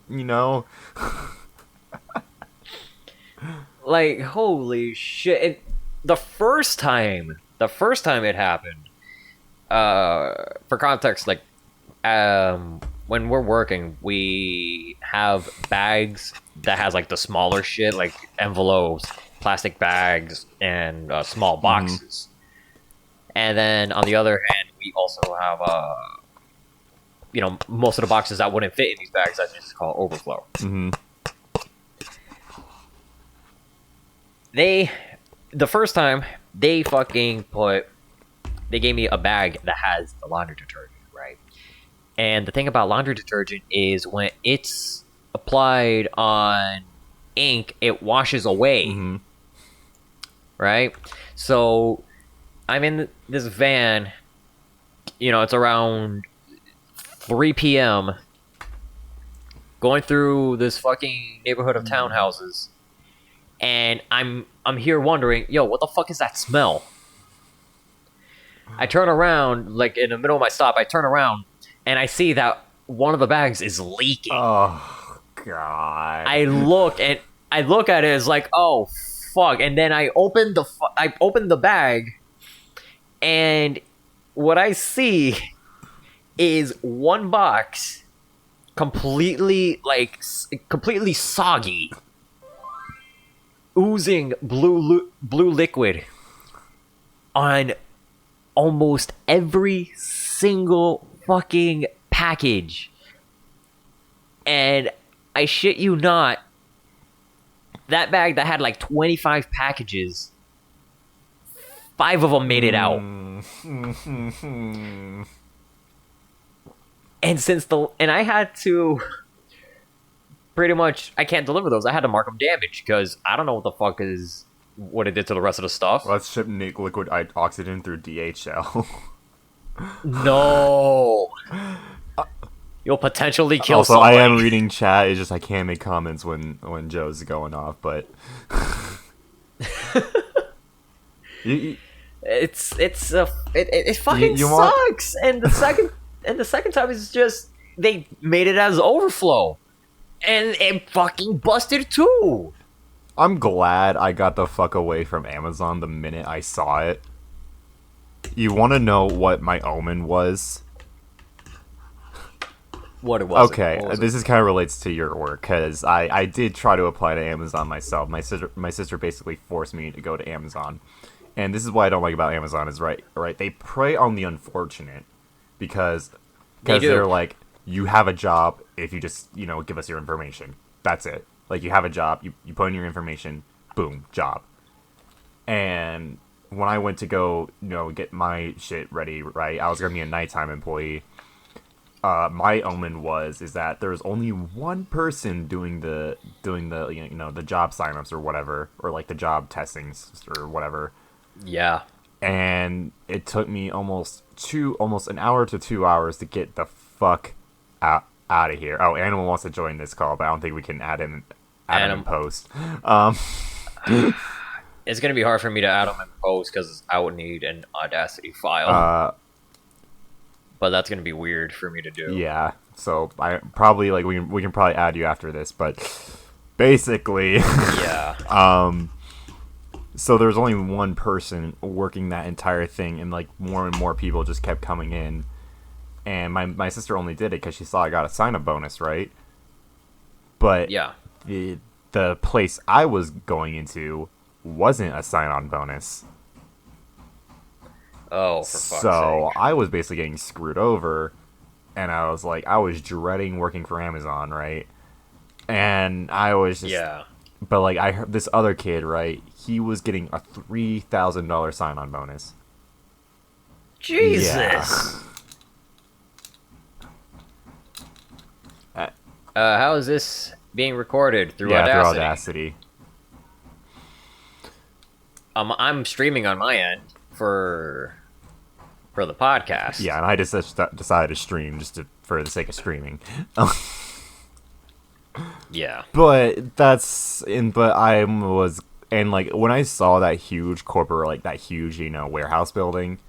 [SPEAKER 1] Like, holy shit! The first time it happened. For context, like, when we're working, we have bags that has like the smaller shit, like envelopes, plastic bags, and small boxes. And then on the other hand, we also have most of the boxes that wouldn't fit in these bags that just call overflow. The first time they gave me a bag that has the laundry detergent, right? And the thing about laundry detergent is when it's applied on ink, it washes away. Right? So I'm in this van, it's around 3 p.m. going through this fucking neighborhood of townhouses, and I'm here wondering, yo, what the fuck is that smell? I turn around, like in the middle of my stop, I turn around, and I see that one of the bags is leaking.
[SPEAKER 2] Oh god!
[SPEAKER 1] I look at it, it's like, oh fuck, and then I open the bag, and what I see is one box completely soggy, oozing blue liquid on almost every single fucking package. And I shit you not, that bag that had like 25 packages 5 of them made it out. And I had to pretty much, I can't deliver those. I had to mark them damaged because I don't know what the fuck is what it did to the rest of the stuff.
[SPEAKER 2] Let's ship liquid oxygen through DHL.
[SPEAKER 1] No. You'll potentially kill
[SPEAKER 2] also,
[SPEAKER 1] somebody.
[SPEAKER 2] I am reading chat. It's just I can't make comments when Joe's going off, but
[SPEAKER 1] it fucking sucks. And the second time is just they made it as overflow, and it fucking busted too.
[SPEAKER 2] I'm glad I got the fuck away from Amazon the minute I saw it. You want to know what my omen was?
[SPEAKER 1] What it was?
[SPEAKER 2] Okay, this is kind of relates to your work because I did try to apply to Amazon myself. My sister basically forced me to go to Amazon, and this is what I don't like about Amazon is right. They prey on the unfortunate because they're like, you have a job if you just give us your information. That's it. Like you have a job, you put in your information, boom, job. And when I went to go get my shit ready, right, I was gonna be a nighttime employee. My omen is that there's only one person doing the the job signups or whatever, or like the job testings or whatever.
[SPEAKER 1] Yeah. And
[SPEAKER 2] it took me almost an hour to 2 hours to get the fuck out of here. Oh, Animal wants to join this call, but I don't think we can add him in post.
[SPEAKER 1] It's gonna be hard for me to add him in post because I would need an Audacity file. But that's gonna be weird for me to do.
[SPEAKER 2] Yeah, so I probably we can probably add you after this, but basically,
[SPEAKER 1] yeah.
[SPEAKER 2] So there's only one person working that entire thing, and more and more people just kept coming in, and my sister only did it because she saw I got a sign-up bonus, right? But
[SPEAKER 1] yeah,
[SPEAKER 2] the place I was going into wasn't a sign-on bonus.
[SPEAKER 1] Oh, for fuck's
[SPEAKER 2] so
[SPEAKER 1] sake.
[SPEAKER 2] I was basically getting screwed over, and I was dreading working for Amazon, right? And I was just But I heard this other kid, right? He was getting a $3,000 sign-on bonus.
[SPEAKER 1] Jesus. Yeah. How is this being recorded through Audacity?
[SPEAKER 2] Yeah, through Audacity.
[SPEAKER 1] I'm streaming on my end for the podcast.
[SPEAKER 2] Yeah, and I just decided to stream for the sake of streaming.
[SPEAKER 1] Yeah.
[SPEAKER 2] But I was, and when I saw that huge corporate, that huge, warehouse building,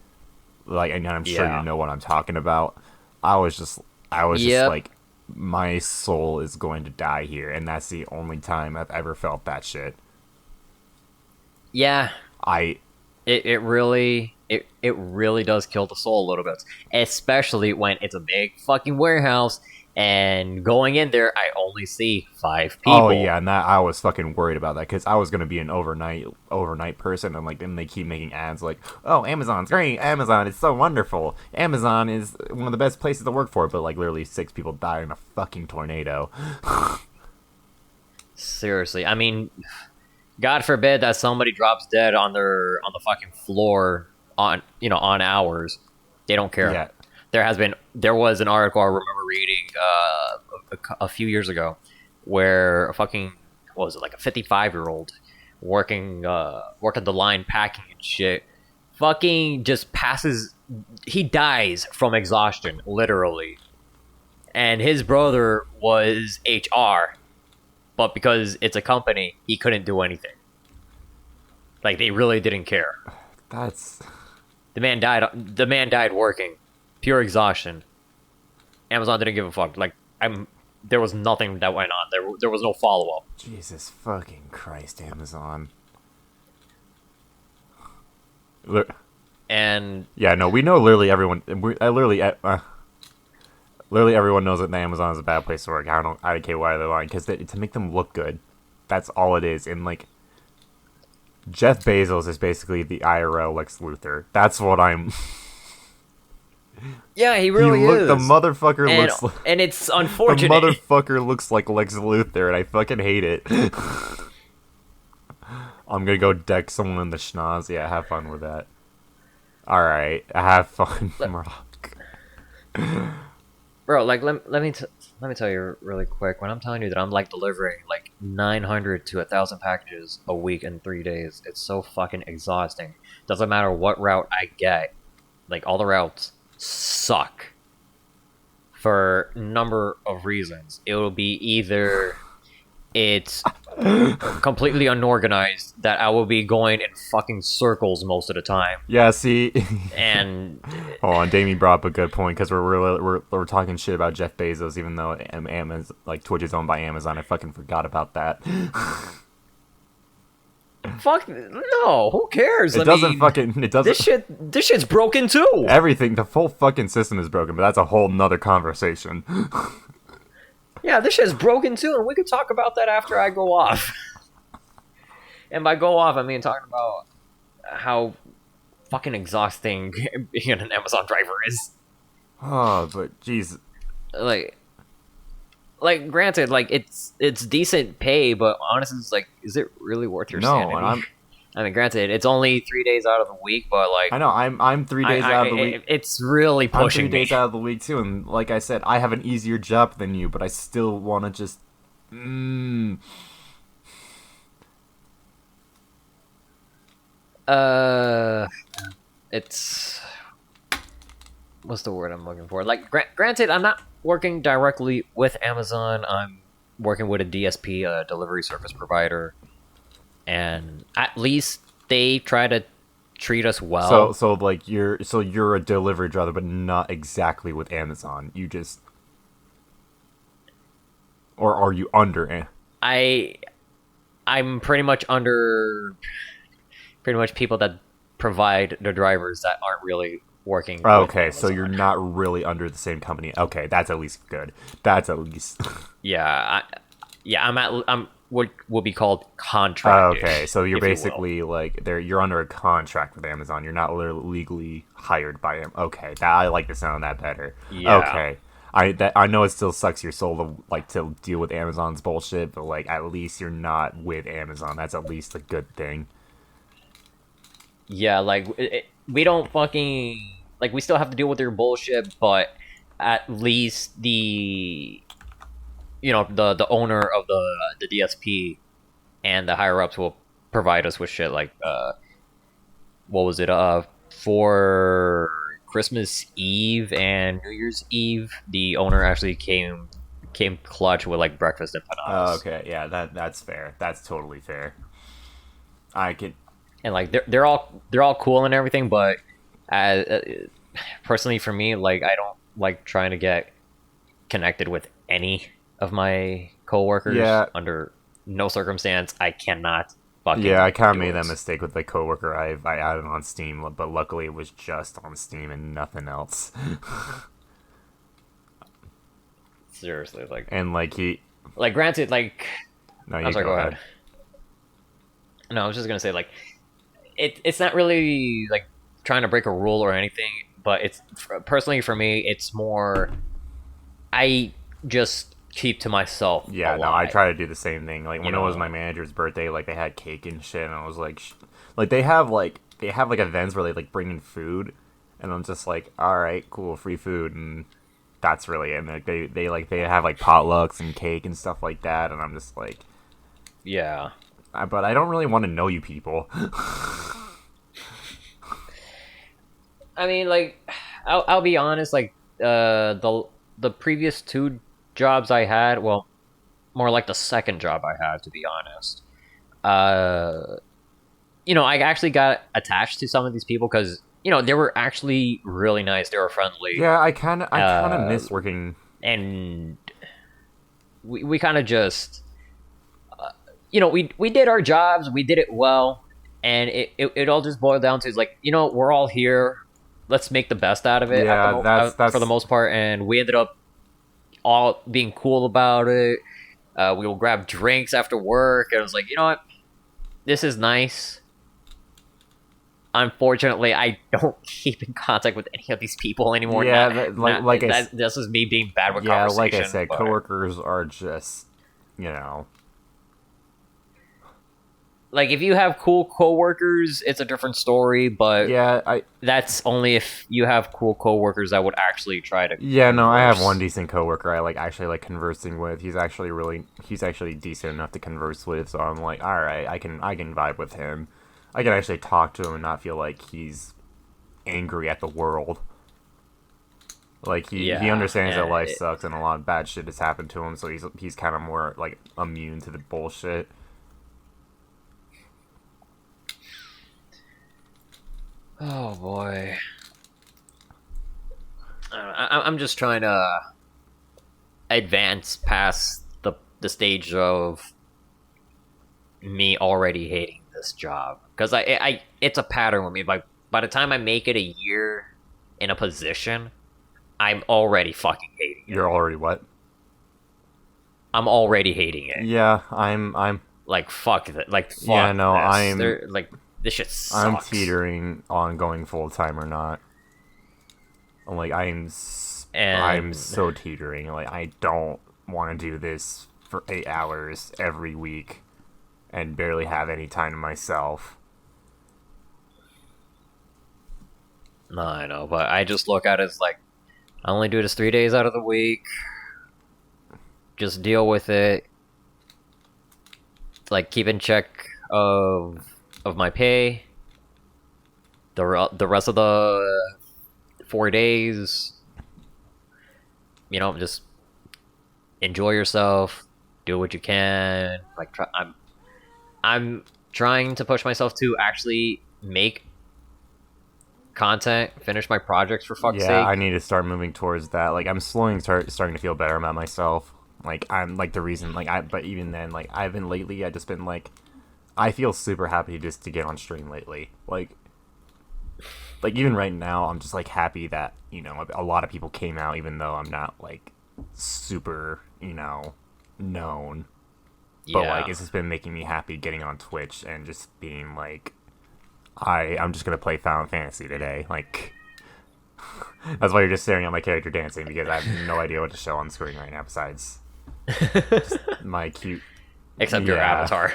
[SPEAKER 2] and I'm sure you know what I'm talking about, I was just like, my soul is going to die here, and that's the only time I've ever felt that shit.
[SPEAKER 1] Yeah. It really does kill the soul a little bit, especially when it's a big fucking warehouse and going in there I only see 5 people.
[SPEAKER 2] Oh yeah, and I was fucking worried about that because I was gonna be an overnight person, and then they keep making ads like, oh, Amazon's great, Amazon is so wonderful, Amazon is one of the best places to work for, but literally 6 people died in a fucking tornado.
[SPEAKER 1] Seriously, I mean, God forbid that somebody drops dead on the fucking floor on hours. They don't care. Yeah. There was an article I remember reading a few years ago where a fucking, what was it, like a 55-year-old working the line packing and shit, fucking just passes, he dies from exhaustion, literally. And his brother was HR, but because it's a company, he couldn't do anything. They really didn't care. The man died working. Pure exhaustion. Amazon didn't give a fuck. There was nothing that went on. There was no follow-up.
[SPEAKER 2] Jesus fucking Christ, Amazon.
[SPEAKER 1] And
[SPEAKER 2] yeah, no, we know literally everyone. Literally everyone knows that Amazon is a bad place to work. I don't care why they're lying, because to make them look good. That's all it is. And Jeff Bezos is basically the IRL Lex Luthor. That's what I'm.
[SPEAKER 1] Yeah, he really is.
[SPEAKER 2] The motherfucker looks like...
[SPEAKER 1] And it's unfortunate.
[SPEAKER 2] The motherfucker looks like Lex Luthor, and I fucking hate it. I'm gonna go deck someone in the schnoz. Yeah, have fun with that. All right, have fun,
[SPEAKER 1] Let-
[SPEAKER 2] Murdoch.
[SPEAKER 1] Bro, like let me tell you really quick. When I'm telling you that I'm like delivering like 900 to 1,000 packages a week in 3 days, it's so fucking exhausting. Doesn't matter what route I get, like all the routes suck for a number of reasons. It will be either it's completely unorganized that I will be going in fucking circles most of the time,
[SPEAKER 2] Yeah, see.
[SPEAKER 1] and
[SPEAKER 2] Hold on, Damien brought up a good point because we're talking shit about Jeff Bezos, even though Amazon, like Twitch is owned by Amazon. I fucking forgot about that.
[SPEAKER 1] fuck no, who cares?
[SPEAKER 2] It doesn't.
[SPEAKER 1] This shit's broken too.
[SPEAKER 2] Everything, the full fucking system is broken, but that's a whole nother conversation.
[SPEAKER 1] Yeah, this shit's broken too, and we could talk about that after I go off. And by go off, I mean talking about how fucking exhausting being an Amazon driver is.
[SPEAKER 2] Oh, but jeez.
[SPEAKER 1] Like granted, like it's decent pay, but honestly, it's like, is it really worth your sanity?
[SPEAKER 2] And
[SPEAKER 1] I mean, granted, it's only 3 days out of the week, but like
[SPEAKER 2] I know I'm 3 days out of the week.
[SPEAKER 1] It's really pushing
[SPEAKER 2] I'm 3 days
[SPEAKER 1] me.
[SPEAKER 2] out of the week too, and like I said, I have an easier job than you, but I still want to just.
[SPEAKER 1] It's what's the word I'm looking for? Like, granted, I'm not working directly with Amazon. I'm working with a DSP, a delivery service provider, and at least they try to treat us well.
[SPEAKER 2] So like you're a delivery driver, but not exactly with Amazon. You just, or are you under?
[SPEAKER 1] I'm pretty much under people that provide the drivers that aren't really working.
[SPEAKER 2] Okay, so you're not really under the same company. Okay, that's at least good. That's at least.
[SPEAKER 1] I'm what will be called contracted.
[SPEAKER 2] Okay, so you're
[SPEAKER 1] if you will.
[SPEAKER 2] basically like you're under a contract with Amazon. You're not legally hired by them. Okay, I like the sound of that better.
[SPEAKER 1] Yeah.
[SPEAKER 2] Okay. I know it still sucks your soul to deal with Amazon's bullshit, but like at least you're not with Amazon. That's at least a good thing.
[SPEAKER 1] Yeah, like we don't fucking like we still have to deal with their bullshit, but at least the owner of the DSP and the higher ups will provide us with shit like what was it for Christmas Eve and New Year's Eve, the owner actually came clutch with like breakfast and empanadas.
[SPEAKER 2] Oh, okay, yeah, that's fair. That's totally fair. I could.
[SPEAKER 1] And like they're all cool and everything, but personally for me, like I don't like trying to get connected with any of my coworkers.
[SPEAKER 2] Yeah.
[SPEAKER 1] Under no circumstance, I cannot fucking.
[SPEAKER 2] Yeah, I kind of
[SPEAKER 1] do
[SPEAKER 2] made
[SPEAKER 1] it.
[SPEAKER 2] that mistake with the coworker I added on Steam, but luckily it was just on Steam and nothing else.
[SPEAKER 1] Seriously, like,
[SPEAKER 2] And like he.
[SPEAKER 1] like granted, like.
[SPEAKER 2] No,
[SPEAKER 1] I'm
[SPEAKER 2] you
[SPEAKER 1] sorry,
[SPEAKER 2] go ahead.
[SPEAKER 1] No, I was just gonna say like, it's not really like trying to break a rule or anything, but it's personally for me, it's more. I just keep to myself.
[SPEAKER 2] Yeah,
[SPEAKER 1] a
[SPEAKER 2] no,
[SPEAKER 1] lot.
[SPEAKER 2] I try to do the same thing. Like when it was my manager's birthday, like they had cake and shit, and I was like, like they have like events where they like bring in food, and I'm just like, all right, cool, free food, and that's really it. And like they have like potlucks and cake and stuff like that, and I'm just like,
[SPEAKER 1] Yeah.
[SPEAKER 2] but I don't really want to know you people.
[SPEAKER 1] I mean, like, I'll be honest. Like, the previous 2 jobs I had, well, more like the second job I had, to be honest. I actually got attached to some of these people because they were actually really nice. They were friendly.
[SPEAKER 2] Yeah, I kind of miss working.
[SPEAKER 1] And we kind of just, we did our jobs. We did it well, and it all just boiled down to like, we're all here. Let's make the best out of it.
[SPEAKER 2] Yeah, that's
[SPEAKER 1] for the most part, and we ended up all being cool about it. We will grab drinks after work, and I was like, you know what, this is nice. Unfortunately, I don't keep in contact with any of these people anymore.
[SPEAKER 2] Yeah,
[SPEAKER 1] this is me being bad with
[SPEAKER 2] yeah,
[SPEAKER 1] conversation.
[SPEAKER 2] like I said,
[SPEAKER 1] but...
[SPEAKER 2] coworkers are just,
[SPEAKER 1] like if you have cool coworkers, it's a different story. But
[SPEAKER 2] Yeah,
[SPEAKER 1] that's only if you have cool coworkers that would actually try to.
[SPEAKER 2] Yeah, no, I have
[SPEAKER 1] converse.
[SPEAKER 2] one decent coworker I actually like conversing with. He's actually decent enough to converse with, so I'm like, all right, I can vibe with him. I can actually talk to him and not feel like he's angry at the world. Like he
[SPEAKER 1] Yeah,
[SPEAKER 2] understands that
[SPEAKER 1] and
[SPEAKER 2] life sucks and a lot of bad shit has happened to him, so he's kind of more like immune to the bullshit.
[SPEAKER 1] oh boy, I'm just trying to advance past the stage of me already hating this job because I it's a pattern with me. Like by the time I make it a year in a position, I'm already fucking hating it.
[SPEAKER 2] You're already what?
[SPEAKER 1] I'm already hating it.
[SPEAKER 2] Yeah, I'm
[SPEAKER 1] Like fuck it. Like fuck
[SPEAKER 2] yeah, no,
[SPEAKER 1] this. Like this shit sucks.
[SPEAKER 2] I'm teetering on going full time or not. Like I'm
[SPEAKER 1] And
[SPEAKER 2] so teetering. Like I don't want to do this for 8 hours every week and barely have any time to myself.
[SPEAKER 1] no, I know, but I just look at it as like I only do this 3 days out of the week. Just deal with it. Like keep in check of my pay. The rest of the 4 days, just enjoy yourself, do what you can. Like I'm trying to push myself to actually make content, finish my projects for fuck's
[SPEAKER 2] Yeah,
[SPEAKER 1] sake.
[SPEAKER 2] I need to start moving towards that. Like I'm slowly starting to feel better about myself. Like I'm like the reason but even then I've been lately I just been like I feel super happy just to get on stream lately. Like even right now I'm just like happy that, a lot of people came out even though I'm not like super, known. But
[SPEAKER 1] Yeah.
[SPEAKER 2] it's just been making me happy getting on Twitch and just being like I'm just gonna play Final Fantasy today. Like that's why you're just staring at my character dancing because I have no idea what to show on the screen right now besides my cute
[SPEAKER 1] Except your
[SPEAKER 2] Yeah.
[SPEAKER 1] avatar.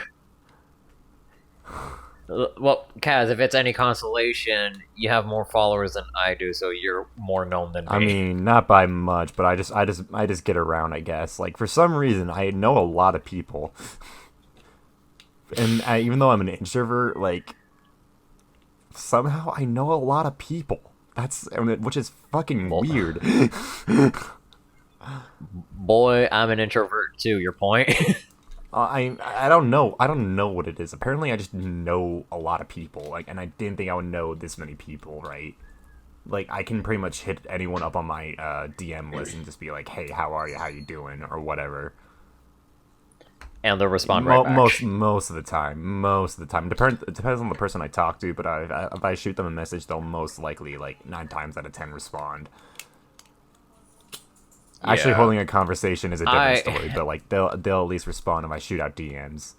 [SPEAKER 1] Well, Kaz, if it's any consolation, you have more followers than I do, so you're more known than me.
[SPEAKER 2] I mean, not by much, but I just get around, I guess. Like for some reason, I know a lot of people, and even though I'm an introvert, like somehow I know a lot of people. Which is fucking weird.
[SPEAKER 1] Boy, I'm an introvert too. Your point?
[SPEAKER 2] I don't know. I don't know what it is. Apparently, I just know a lot of people. Like, and I didn't think I would know this many people. Right? Like, I can pretty much hit anyone up on my DM list and just be like, "Hey, how are you? How you doing?" or whatever.
[SPEAKER 1] And they'll respond right back.
[SPEAKER 2] Most of the time. It depends on the person I talk to. But if I shoot them a message, they'll most likely 9 times out of 10 respond. Actually,
[SPEAKER 1] Yeah.
[SPEAKER 2] holding a conversation is a different story, but they'll at least respond if I shoot out DMs.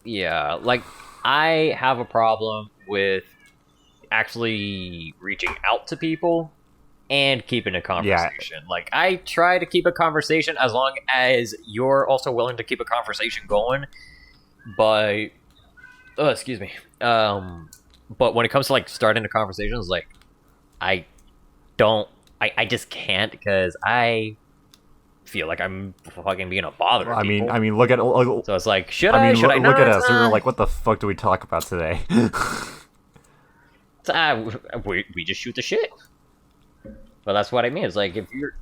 [SPEAKER 1] Yeah, like I have a problem with actually reaching out to people and keeping a conversation. Like I try to keep a conversation as long as you're also willing to keep a conversation going. But excuse me. But when it comes to starting a conversation, it's like I don't. I just can't because I feel like I'm fucking being a bother.
[SPEAKER 2] I
[SPEAKER 1] people.
[SPEAKER 2] mean, look at.
[SPEAKER 1] So it's like, should I
[SPEAKER 2] look
[SPEAKER 1] not?
[SPEAKER 2] at us. We're like, what the fuck do we talk about today?
[SPEAKER 1] We just shoot the shit. But that's what I mean. It's like if you're,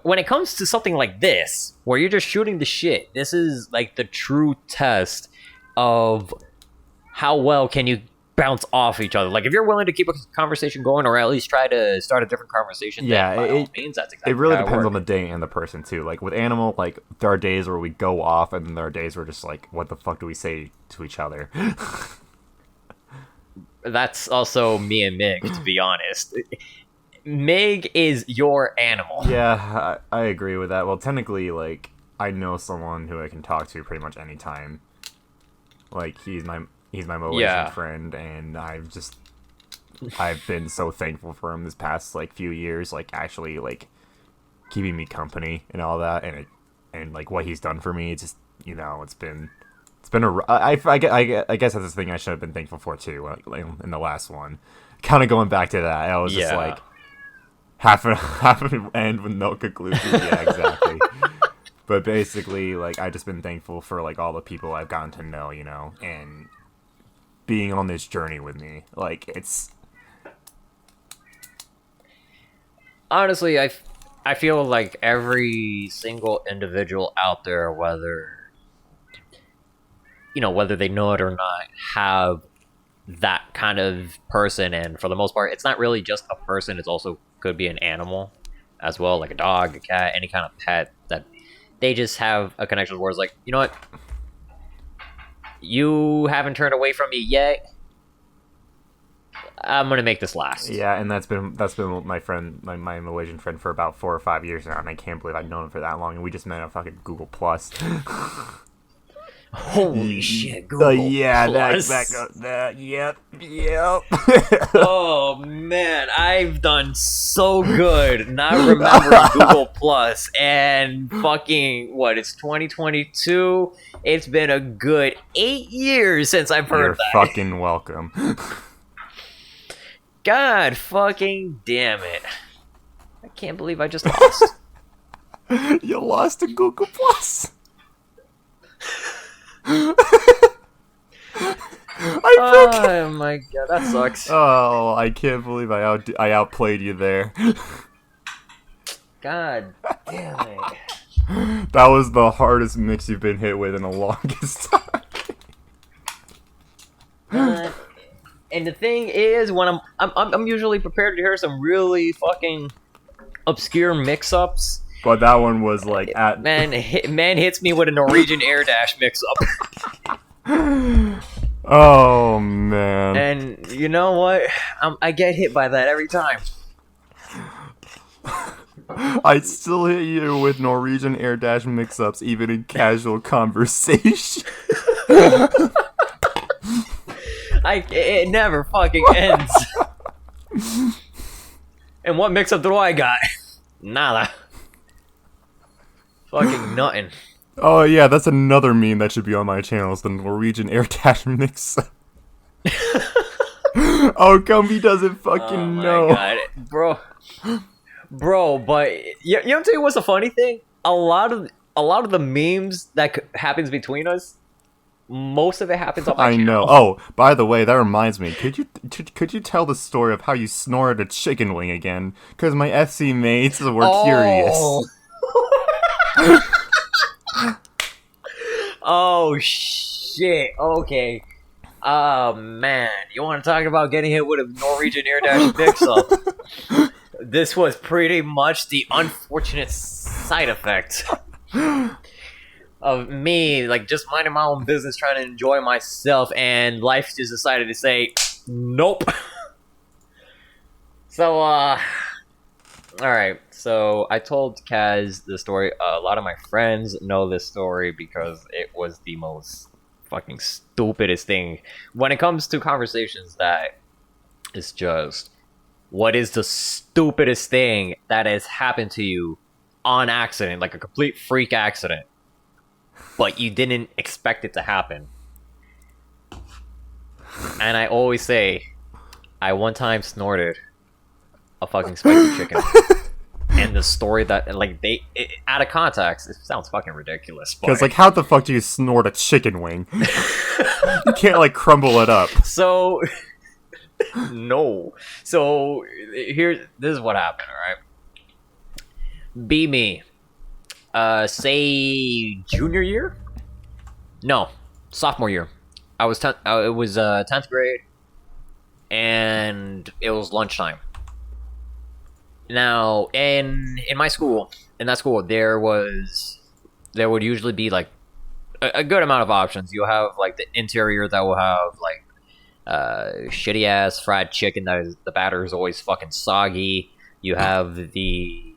[SPEAKER 1] when it comes to something like this, where you're just shooting the shit, this is like the true test of how well can you bounce off each other. Like if you're willing to keep a conversation going, or at least try to start a different conversation,
[SPEAKER 2] Yeah,
[SPEAKER 1] then by all means, that's exactly
[SPEAKER 2] it really
[SPEAKER 1] how
[SPEAKER 2] depends on
[SPEAKER 1] works.
[SPEAKER 2] the day and the person too. Like with Animal, there are days where we go off, and then there are days where just like, what the fuck do we say to each other?
[SPEAKER 1] That's also me and Mig, to be honest. Mig is your animal.
[SPEAKER 2] Yeah, I agree with that. Well, technically, I know someone who I can talk to pretty much anytime. He's my Malaysian friend, and I've been so thankful for him this past few years, actually keeping me company and all that, and what he's done for me. It's just it's been It's been I guess that's the thing I should have been thankful for too, like in the last one. Kind of going back to that, I was just like half an end with no conclusion. Yeah, exactly. But basically, like I just been thankful for like all the people I've gotten to know, you know, and being on this journey with me. Like it's
[SPEAKER 1] Honestly, I feel like every single individual out there, whether whether they know it or not, have that kind of person, and for the most part, it's not really just a person. It's also could be an animal as well, like a dog, a cat, any kind of pet that they just have a connection where it's like, you know what, you haven't turned away from me yet. I'm gonna make this last.
[SPEAKER 2] Yeah, and that's been my friend, my Malaysian friend, for about 4 or 5 years now, and I can't believe I've known him for that long, and we just met on fucking Google Plus.
[SPEAKER 1] Holy shit, Google
[SPEAKER 2] yeah,
[SPEAKER 1] Plus.
[SPEAKER 2] Yep.
[SPEAKER 1] Oh man, I've done so good not remembering Google Plus, and fucking what? It's 2022. It's been a good 8 years since I've heard
[SPEAKER 2] You're
[SPEAKER 1] that.
[SPEAKER 2] fucking welcome.
[SPEAKER 1] God fucking damn it! I can't believe I just lost.
[SPEAKER 2] You lost to Google Plus.
[SPEAKER 1] Oh my god, that sucks.
[SPEAKER 2] Oh, I can't believe I outplayed you there.
[SPEAKER 1] God damn it.
[SPEAKER 2] That was the hardest mix you've been hit with in the longest time.
[SPEAKER 1] And the thing is, when I'm usually prepared to hear some really fucking obscure mix-ups.
[SPEAKER 2] But that one was like at
[SPEAKER 1] Man hits me with a Norwegian air dash mix-up.
[SPEAKER 2] Oh man.
[SPEAKER 1] And you know what? I get hit by that every time.
[SPEAKER 2] I still hit you with Norwegian air dash mix-ups, even in casual conversation.
[SPEAKER 1] It never fucking ends. And what mix-up do I got? Nada. Fucking nothing.
[SPEAKER 2] Oh yeah, that's another meme that should be on my channel. Is the Norwegian air dash mix-up. Oh, Gumby doesn't fucking know.
[SPEAKER 1] God. Bro, but you know, tell you what's the funny thing? A lot of the memes that happens between us, most of it happens on my channel.
[SPEAKER 2] I know. Oh, by the way, that reminds me. Could you tell the story of how you snorted a chicken wing again? Because my FC mates were curious.
[SPEAKER 1] Oh shit. Okay. Oh man, you want to talk about getting hit with a Norwegian air dash mix-up? This was pretty much the unfortunate side effect of me, like, just minding my own business, trying to enjoy myself, and life just decided to say, nope. So, alright, so I told Kaz the story. A lot of my friends know this story because it was the most fucking stupidest thing. When it comes to conversations, that is just, what is the stupidest thing that has happened to you on accident, like a complete freak accident, but you didn't expect it to happen? And I always say, I one time snorted a fucking spicy chicken. And the story that, like, out of context, it sounds fucking ridiculous.
[SPEAKER 2] Because, like, how the fuck do you snort a chicken wing? You can't, like, crumble it up.
[SPEAKER 1] So, no. So, this is what happened, alright? Be me. Say, junior year? No, sophomore year. It was 10th grade, and it was lunchtime. Now, in that school, there would usually be, like, a good amount of options. You'll have, like, the interior that will have, like, shitty ass fried chicken the batter is always fucking soggy. You have the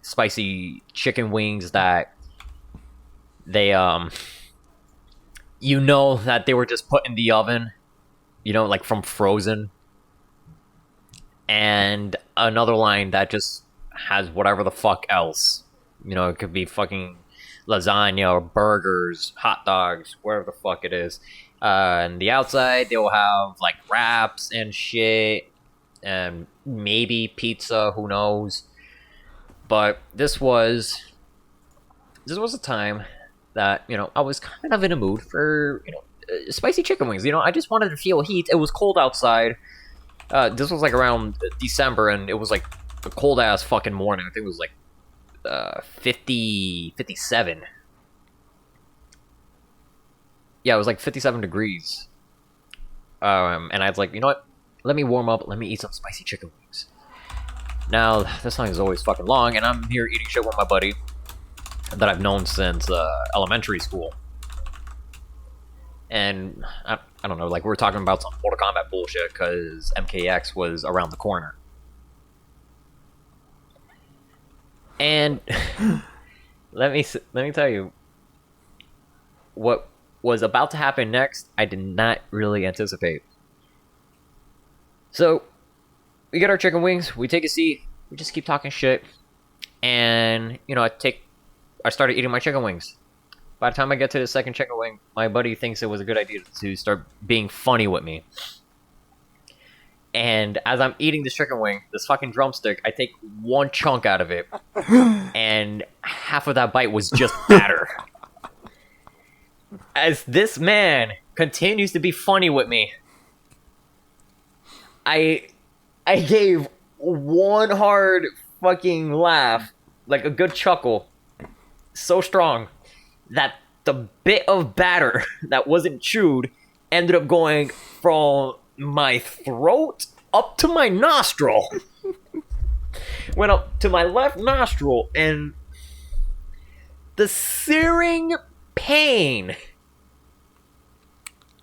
[SPEAKER 1] spicy chicken wings that they that they were just put in the oven, like from frozen. And another line that just has whatever the fuck else. It could be fucking lasagna or burgers, hot dogs, whatever the fuck it is. And the outside, they will have like wraps and shit, and maybe pizza. Who knows? But this was a time that I was kind of in a mood for spicy chicken wings. I just wanted to feel heat. It was cold outside. This was like around December, and it was like a cold ass fucking morning. I think it was like 57. Yeah, it was like 57 degrees. And I was like, you know what? Let me warm up. Let me eat some spicy chicken wings. Now, this line is always fucking long, and I'm here eating shit with my buddy that I've known since elementary school. And I don't know, like we were talking about some Mortal Kombat bullshit because MKX was around the corner. And let me tell you, what was about to happen next, I did not really anticipate. So, we get our chicken wings, we take a seat, we just keep talking shit, and I started eating my chicken wings. By the time I get to the second chicken wing, my buddy thinks it was a good idea to start being funny with me. And as I'm eating this chicken wing, this fucking drumstick, I take one chunk out of it, and half of that bite was just batter. As this man continues to be funny with me, I gave one hard fucking laugh, like a good chuckle, so strong that the bit of batter that wasn't chewed ended up going from my throat up to my nostril. Went up to my left nostril, and the searing pain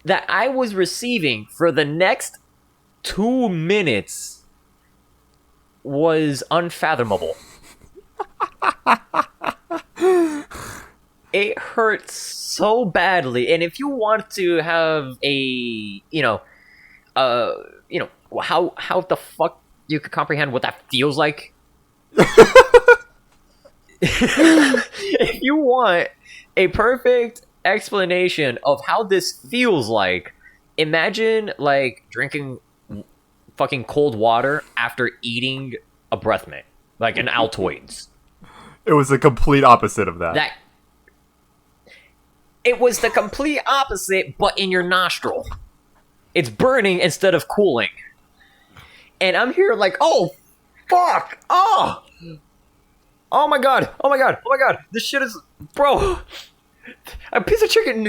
[SPEAKER 1] that I was receiving for the next 2 minutes was unfathomable. It hurt so badly, and if you want to have a, how the fuck you could comprehend what that feels like? If you want a perfect explanation of how this feels like, imagine like drinking fucking cold water after eating a breath mint, like an Altoids.
[SPEAKER 2] It was the complete opposite of that.
[SPEAKER 1] It was the complete opposite, but in your nostril. It's burning instead of cooling. And I'm here like, oh, fuck, oh my god, this shit is, bro, a piece of chicken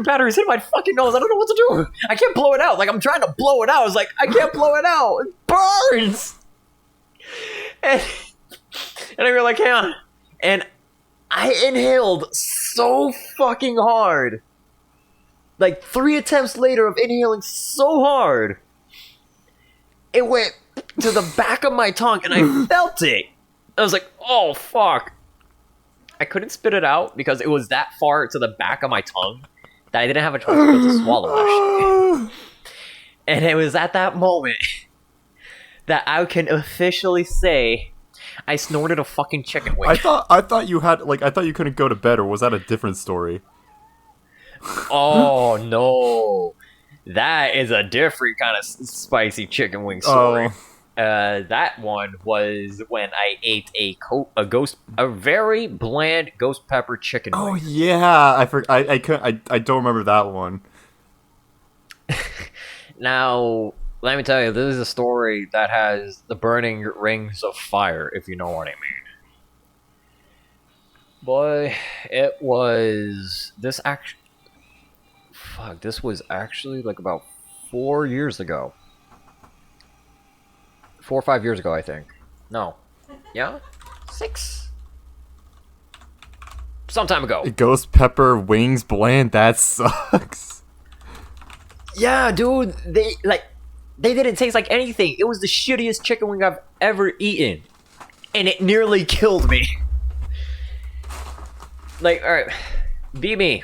[SPEAKER 1] batter is in my fucking nose. I don't know what to do. I can't blow it out. Like, I'm trying to blow it out. I was like, I can't blow it out. It burns. And I go like, yeah. And I inhaled so fucking hard. Like 3 attempts later of inhaling so hard, it went to the back of my tongue and I felt it. I was like, oh fuck. I couldn't spit it out because it was that far to the back of my tongue that I didn't have a choice but to swallow that shit. And it was at that moment that I can officially say I snorted a fucking chicken wing.
[SPEAKER 2] I thought you couldn't go to bed, or was that a different story?
[SPEAKER 1] Oh no, that is a different kind of spicy chicken wing story.
[SPEAKER 2] Oh.
[SPEAKER 1] That one was when I ate a very bland ghost pepper chicken wing.
[SPEAKER 2] Oh yeah, I don't remember that one.
[SPEAKER 1] Now, let me tell you, this is a story that has the burning rings of fire, if you know what I mean. Boy, it was this was actually like about 4 years ago. 4 or 5 years ago, I think. No. Yeah? 6? Some time ago.
[SPEAKER 2] Ghost pepper wings bland, that sucks.
[SPEAKER 1] Yeah, dude, they didn't taste like anything. It was the shittiest chicken wing I've ever eaten. And it nearly killed me. Like, alright, be me.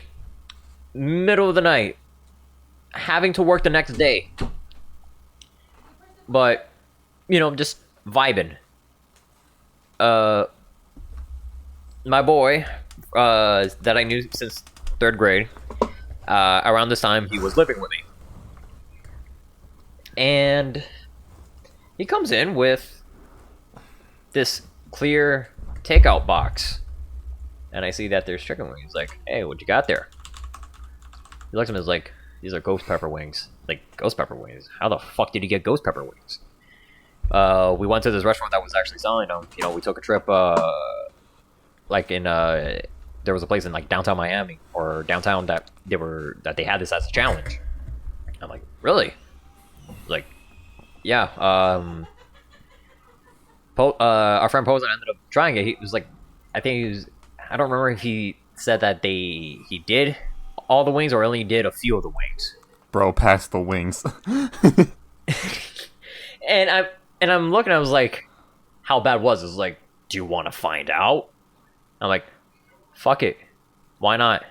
[SPEAKER 1] Middle of the night. Having to work the next day. But, just vibing. My boy, that I knew since 3rd grade. Around this time, he was living with me. And he comes in with this clear takeout box. And I see that there's chicken wings. He's like, hey, what you got there? He looks at me and is like, these are ghost pepper wings. Like, ghost pepper wings? How the fuck did he get ghost pepper wings? We went to this restaurant that was actually selling them. You know, we took a trip, like in, there was a place in like downtown Miami or downtown that they had this as a challenge. I'm like, really? Like, yeah. Our friend Posen ended up trying it. He was like, I don't remember if he said that he did all the wings or only did a few of the wings.
[SPEAKER 2] Bro, pass the wings.
[SPEAKER 1] And I'm looking, I was like, how bad was it? It was like, do you want to find out? I'm like, fuck it. Why not?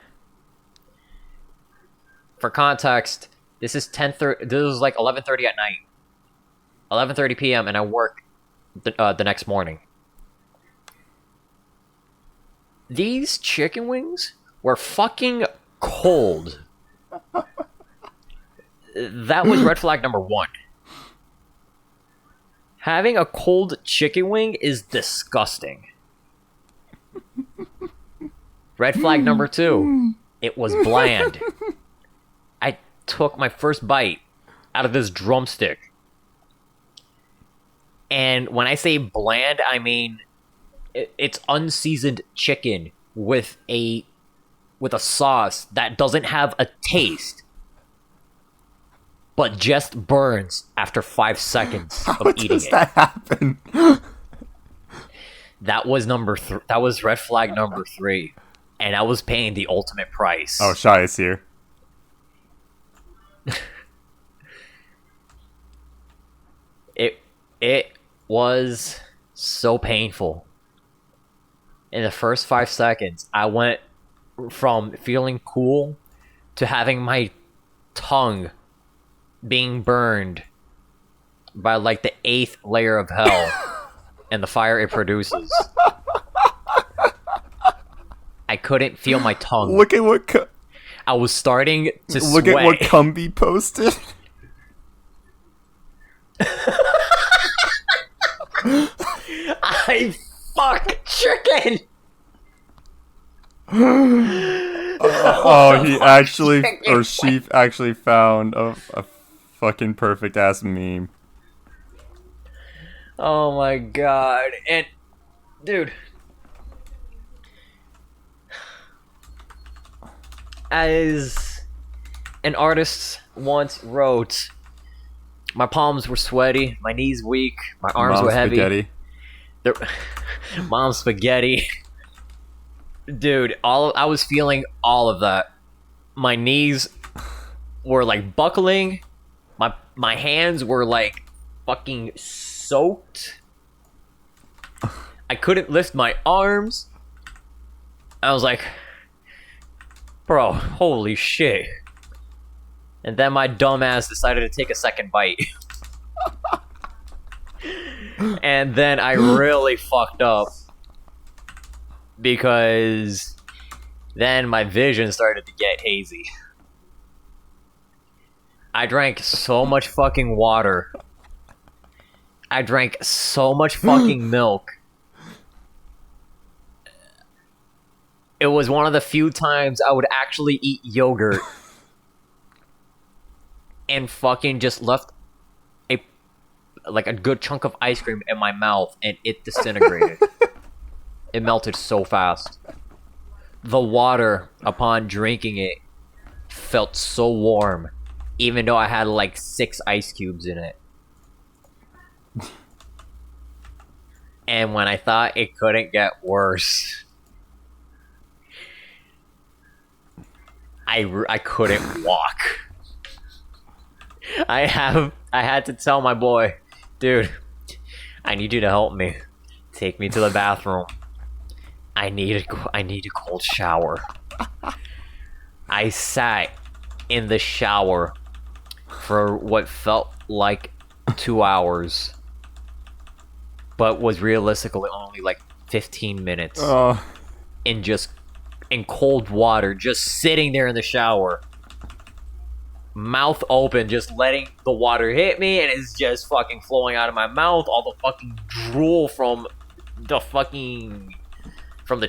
[SPEAKER 1] For context, this is 10:30. This is like 11:30 at night. 11:30 p.m. and I work the next morning. These chicken wings were fucking cold. That was red flag number 1. Having a cold chicken wing is disgusting. Red flag number 2. It was bland. I took my first bite out of this drumstick. And when I say bland, I mean it's unseasoned chicken with a sauce that doesn't have a taste, but just burns after 5 seconds of eating it.
[SPEAKER 2] How does that happen?
[SPEAKER 1] That was that was red flag number 3, and I was paying the ultimate price.
[SPEAKER 2] Oh, Shai is here.
[SPEAKER 1] It was so painful. In the first 5 seconds, I went from feeling cool to having my tongue being burned by like the 8th layer of hell and the fire it produces. I couldn't feel my tongue.
[SPEAKER 2] Look at what
[SPEAKER 1] I was starting to sweat.
[SPEAKER 2] Look at what Cumby posted.
[SPEAKER 1] I fuck chicken.
[SPEAKER 2] Oh, he actually, or she actually found a fucking perfect ass meme.
[SPEAKER 1] Oh my god. And, dude, as an artist once wrote, my palms were sweaty, my knees weak, my arms were heavy.
[SPEAKER 2] Spaghetti.
[SPEAKER 1] Mom's spaghetti. Dude, I was feeling all of that. My knees were like buckling. My hands were like fucking soaked. I couldn't lift my arms. I was like, bro, holy shit. And then my dumb ass decided to take a second bite. And then I really fucked up. Because then my vision started to get hazy. I drank so much fucking water. I drank so much fucking milk. It was one of the few times I would actually eat yogurt. And fucking just left a good chunk of ice cream in my mouth and it disintegrated. It melted so fast. The water, upon drinking it, felt so warm, even though I had like 6 ice cubes in it. And when I thought it couldn't get worse, I couldn't walk. I had to tell my boy, dude, I need you to help me. Take me to the bathroom. I need a cold shower. I sat in the shower for what felt like 2 hours, but was realistically only like 15 minutes in just in cold water, just sitting there in the shower. Mouth open, just letting the water hit me, and it's just fucking flowing out of my mouth. All the fucking drool from the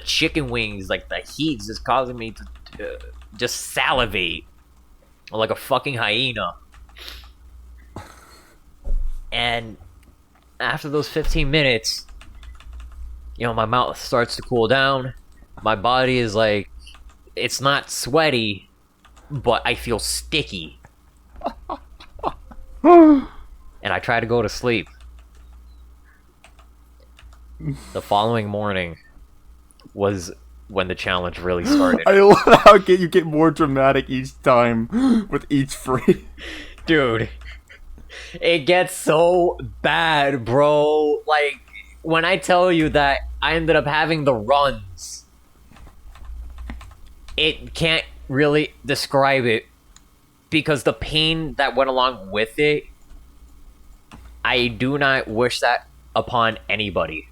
[SPEAKER 1] chicken wings, like the heat's just causing me to just salivate like a fucking hyena. And after those 15 minutes, you know, my mouth starts to cool down. My body is like, it's not sweaty, but I feel sticky. And I try to go to sleep. The following morning was when the challenge really started.
[SPEAKER 2] I love how you get more dramatic each time with each phrase.
[SPEAKER 1] Dude, it gets so bad, bro. Like, when I tell you that I ended up having the runs, it can't really describe it, because the pain that went along with it, I do not wish that upon anybody.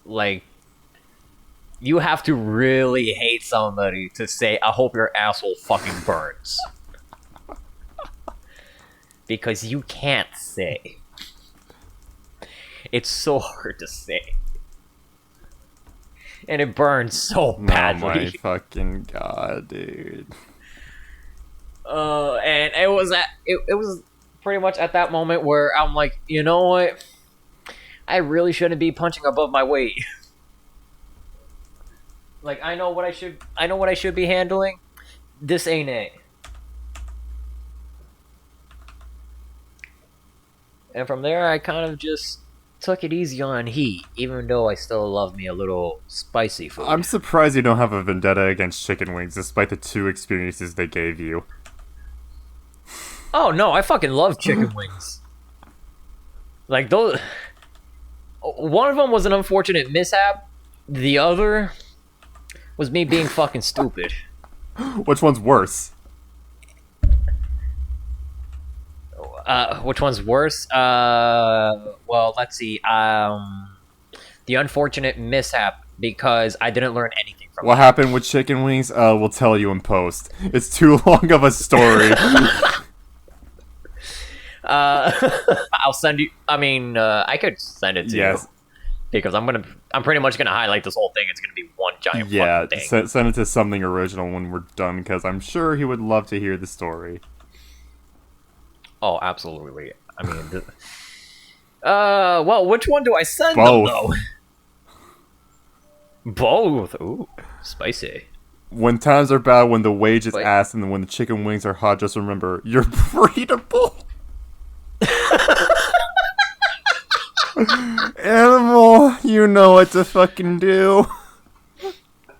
[SPEAKER 1] Like, you have to really hate somebody to say, I hope your asshole fucking burns. Because you can't say. It's so hard to say. And it burns so badly.
[SPEAKER 2] Oh my fucking god, dude.
[SPEAKER 1] And it was pretty much at that moment where I'm like, you know what? I really shouldn't be punching above my weight. Like, I know what I should be handling. This ain't it. And from there, I kind of just took it easy on heat, even though I still love me a little spicy food.
[SPEAKER 2] I'm surprised you don't have a vendetta against chicken wings, despite the 2 experiences they gave you.
[SPEAKER 1] Oh no, I fucking love chicken wings. Like, those... One of them was an unfortunate mishap. The other was me being fucking stupid.
[SPEAKER 2] Which one's worse?
[SPEAKER 1] Which one's worse? Well, let's see. The unfortunate mishap, because I didn't learn anything from
[SPEAKER 2] What
[SPEAKER 1] it.
[SPEAKER 2] happened with chicken wings? We'll tell you in post. It's too long of a story.
[SPEAKER 1] I'll send you. I mean, I could send it to you, because I'm pretty much gonna highlight this whole thing. It's gonna be one giant fucking thing.
[SPEAKER 2] Send it to something original when we're done, because I'm sure he would love to hear the story.
[SPEAKER 1] Oh, absolutely. I mean, well, which one do I send them,
[SPEAKER 2] Both.
[SPEAKER 1] though? Both. Ooh, spicy.
[SPEAKER 2] When times are bad, when the wage is ass, and when the chicken wings are hot, just remember, you're breedable. Animal, you know what to fucking do.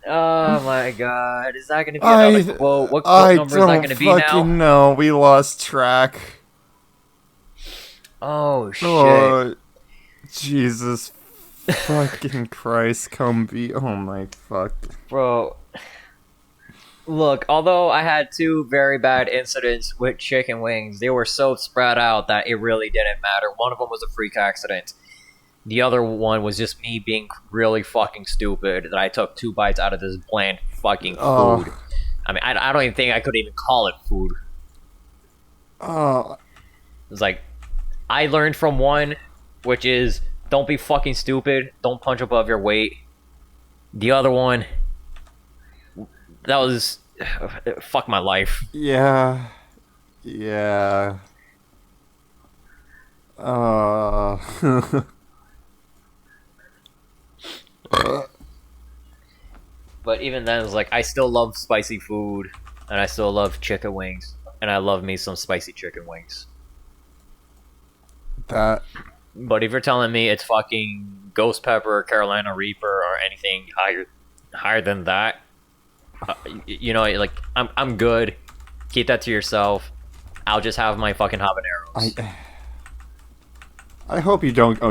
[SPEAKER 1] Oh my god, is that gonna be another quote? What quote number is that gonna be now?
[SPEAKER 2] I don't fucking know, we lost track.
[SPEAKER 1] Oh shit.
[SPEAKER 2] Oh, Jesus fucking Christ, oh my fuck.
[SPEAKER 1] Bro, look, although I had 2 very bad incidents with chicken wings, they were so spread out that it really didn't matter. One of them was a freak accident. The other one was just me being really fucking stupid, that I took 2 bites out of this bland fucking food. I mean, I don't even think I could even call it food. It's like, I learned from one, which is, don't be fucking stupid, don't punch above your weight. The other one, that was... fuck my life.
[SPEAKER 2] Yeah.
[SPEAKER 1] But even then, it's like, I still love spicy food, and I still love chicken wings, and I love me some spicy chicken wings.
[SPEAKER 2] That.
[SPEAKER 1] But if you're telling me it's fucking ghost pepper, Carolina Reaper, or anything higher than that, you know, like, I'm good. Keep that to yourself. I'll just have my fucking habaneros.
[SPEAKER 2] I hope you don't.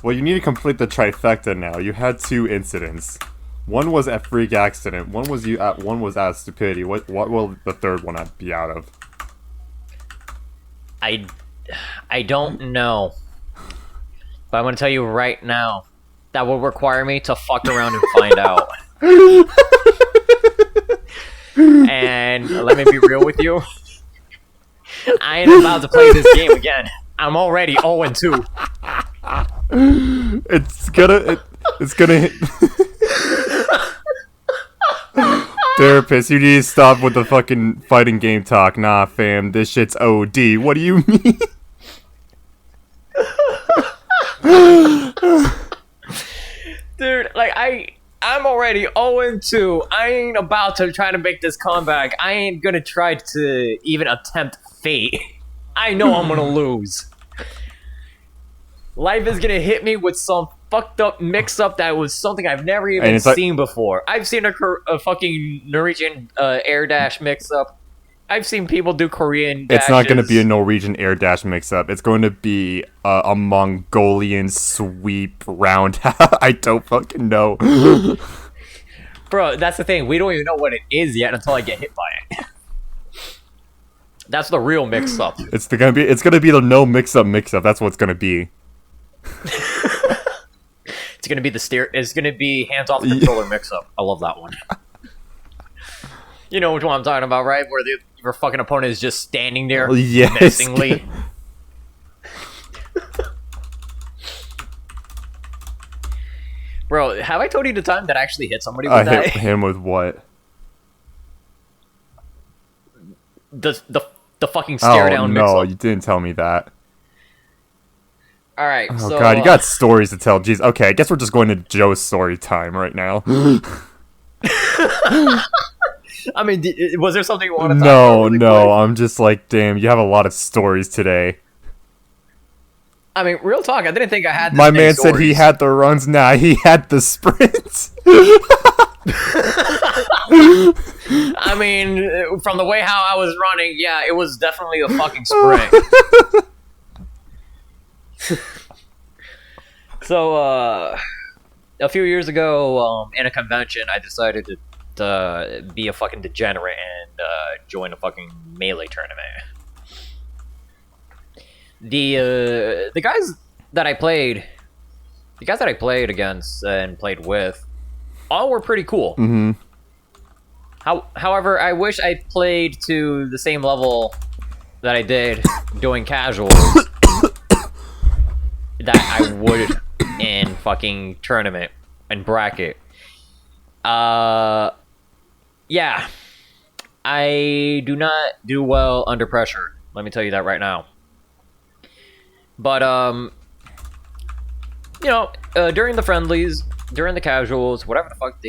[SPEAKER 2] Well, you need to complete the trifecta now. You had 2 incidents. One was a freak accident. One was out of stupidity. What will the third one be out of?
[SPEAKER 1] I don't know. But I'm gonna tell you right now, that will require me to fuck around and find out. And let me be real with you. I ain't about to play this game again. I'm already 0-2.
[SPEAKER 2] It's gonna hit. Therapist, you need to stop with the fucking fighting game talk. Nah, fam, this shit's OD. What do you mean?
[SPEAKER 1] Dude, like, I'm already 0-2. I ain't about to try to make this comeback. I ain't gonna try to even attempt fate. I know I'm gonna lose. Life is gonna hit me with some fucked up mix-up that was something I've never even seen before. I've seen a fucking Norwegian air dash mix-up. I've seen people do Korean dashes.
[SPEAKER 2] It's not going to be a Norwegian air dash mix-up. It's going to be a Mongolian sweep round. I don't fucking know.
[SPEAKER 1] Bro, that's the thing. We don't even know what it is yet until I get hit by it. That's the real mix-up.
[SPEAKER 2] It's gonna be the no mix-up. That's what it's gonna be.
[SPEAKER 1] It's gonna be It's gonna be hands off the controller mix-up. I love that one. You know which one I'm talking about, right? Where your fucking opponent is just standing there menacingly. Bro, have I told you the time that I actually hit somebody with that?
[SPEAKER 2] Hit him with what?
[SPEAKER 1] The fucking stare down mix-up.
[SPEAKER 2] No, you didn't tell me that.
[SPEAKER 1] Alright,
[SPEAKER 2] oh,
[SPEAKER 1] so...
[SPEAKER 2] God, you got stories to tell. Jeez, okay, I guess we're just going to Joe's story time right now.
[SPEAKER 1] I mean, was there something you wanted to talk about?
[SPEAKER 2] No, I'm just like, damn, you have a lot of stories today.
[SPEAKER 1] I mean, real talk, I didn't think I had this
[SPEAKER 2] My
[SPEAKER 1] many
[SPEAKER 2] man
[SPEAKER 1] stories.
[SPEAKER 2] said he had the runs, nah, he had the sprints.
[SPEAKER 1] I mean, from the way how I was running, yeah, it was definitely a fucking sprint. So, a few years ago, in a convention, I decided to be a fucking degenerate and join a fucking melee tournament. The guys that I played against and played with, all were pretty cool.
[SPEAKER 2] Mm-hmm.
[SPEAKER 1] However, I wish I played to the same level that I did doing casuals that I would in fucking tournament and bracket. Yeah. I do not do well under pressure. Let me tell you that right now. But, you know, during the friendlies, during the casuals, whatever the fuck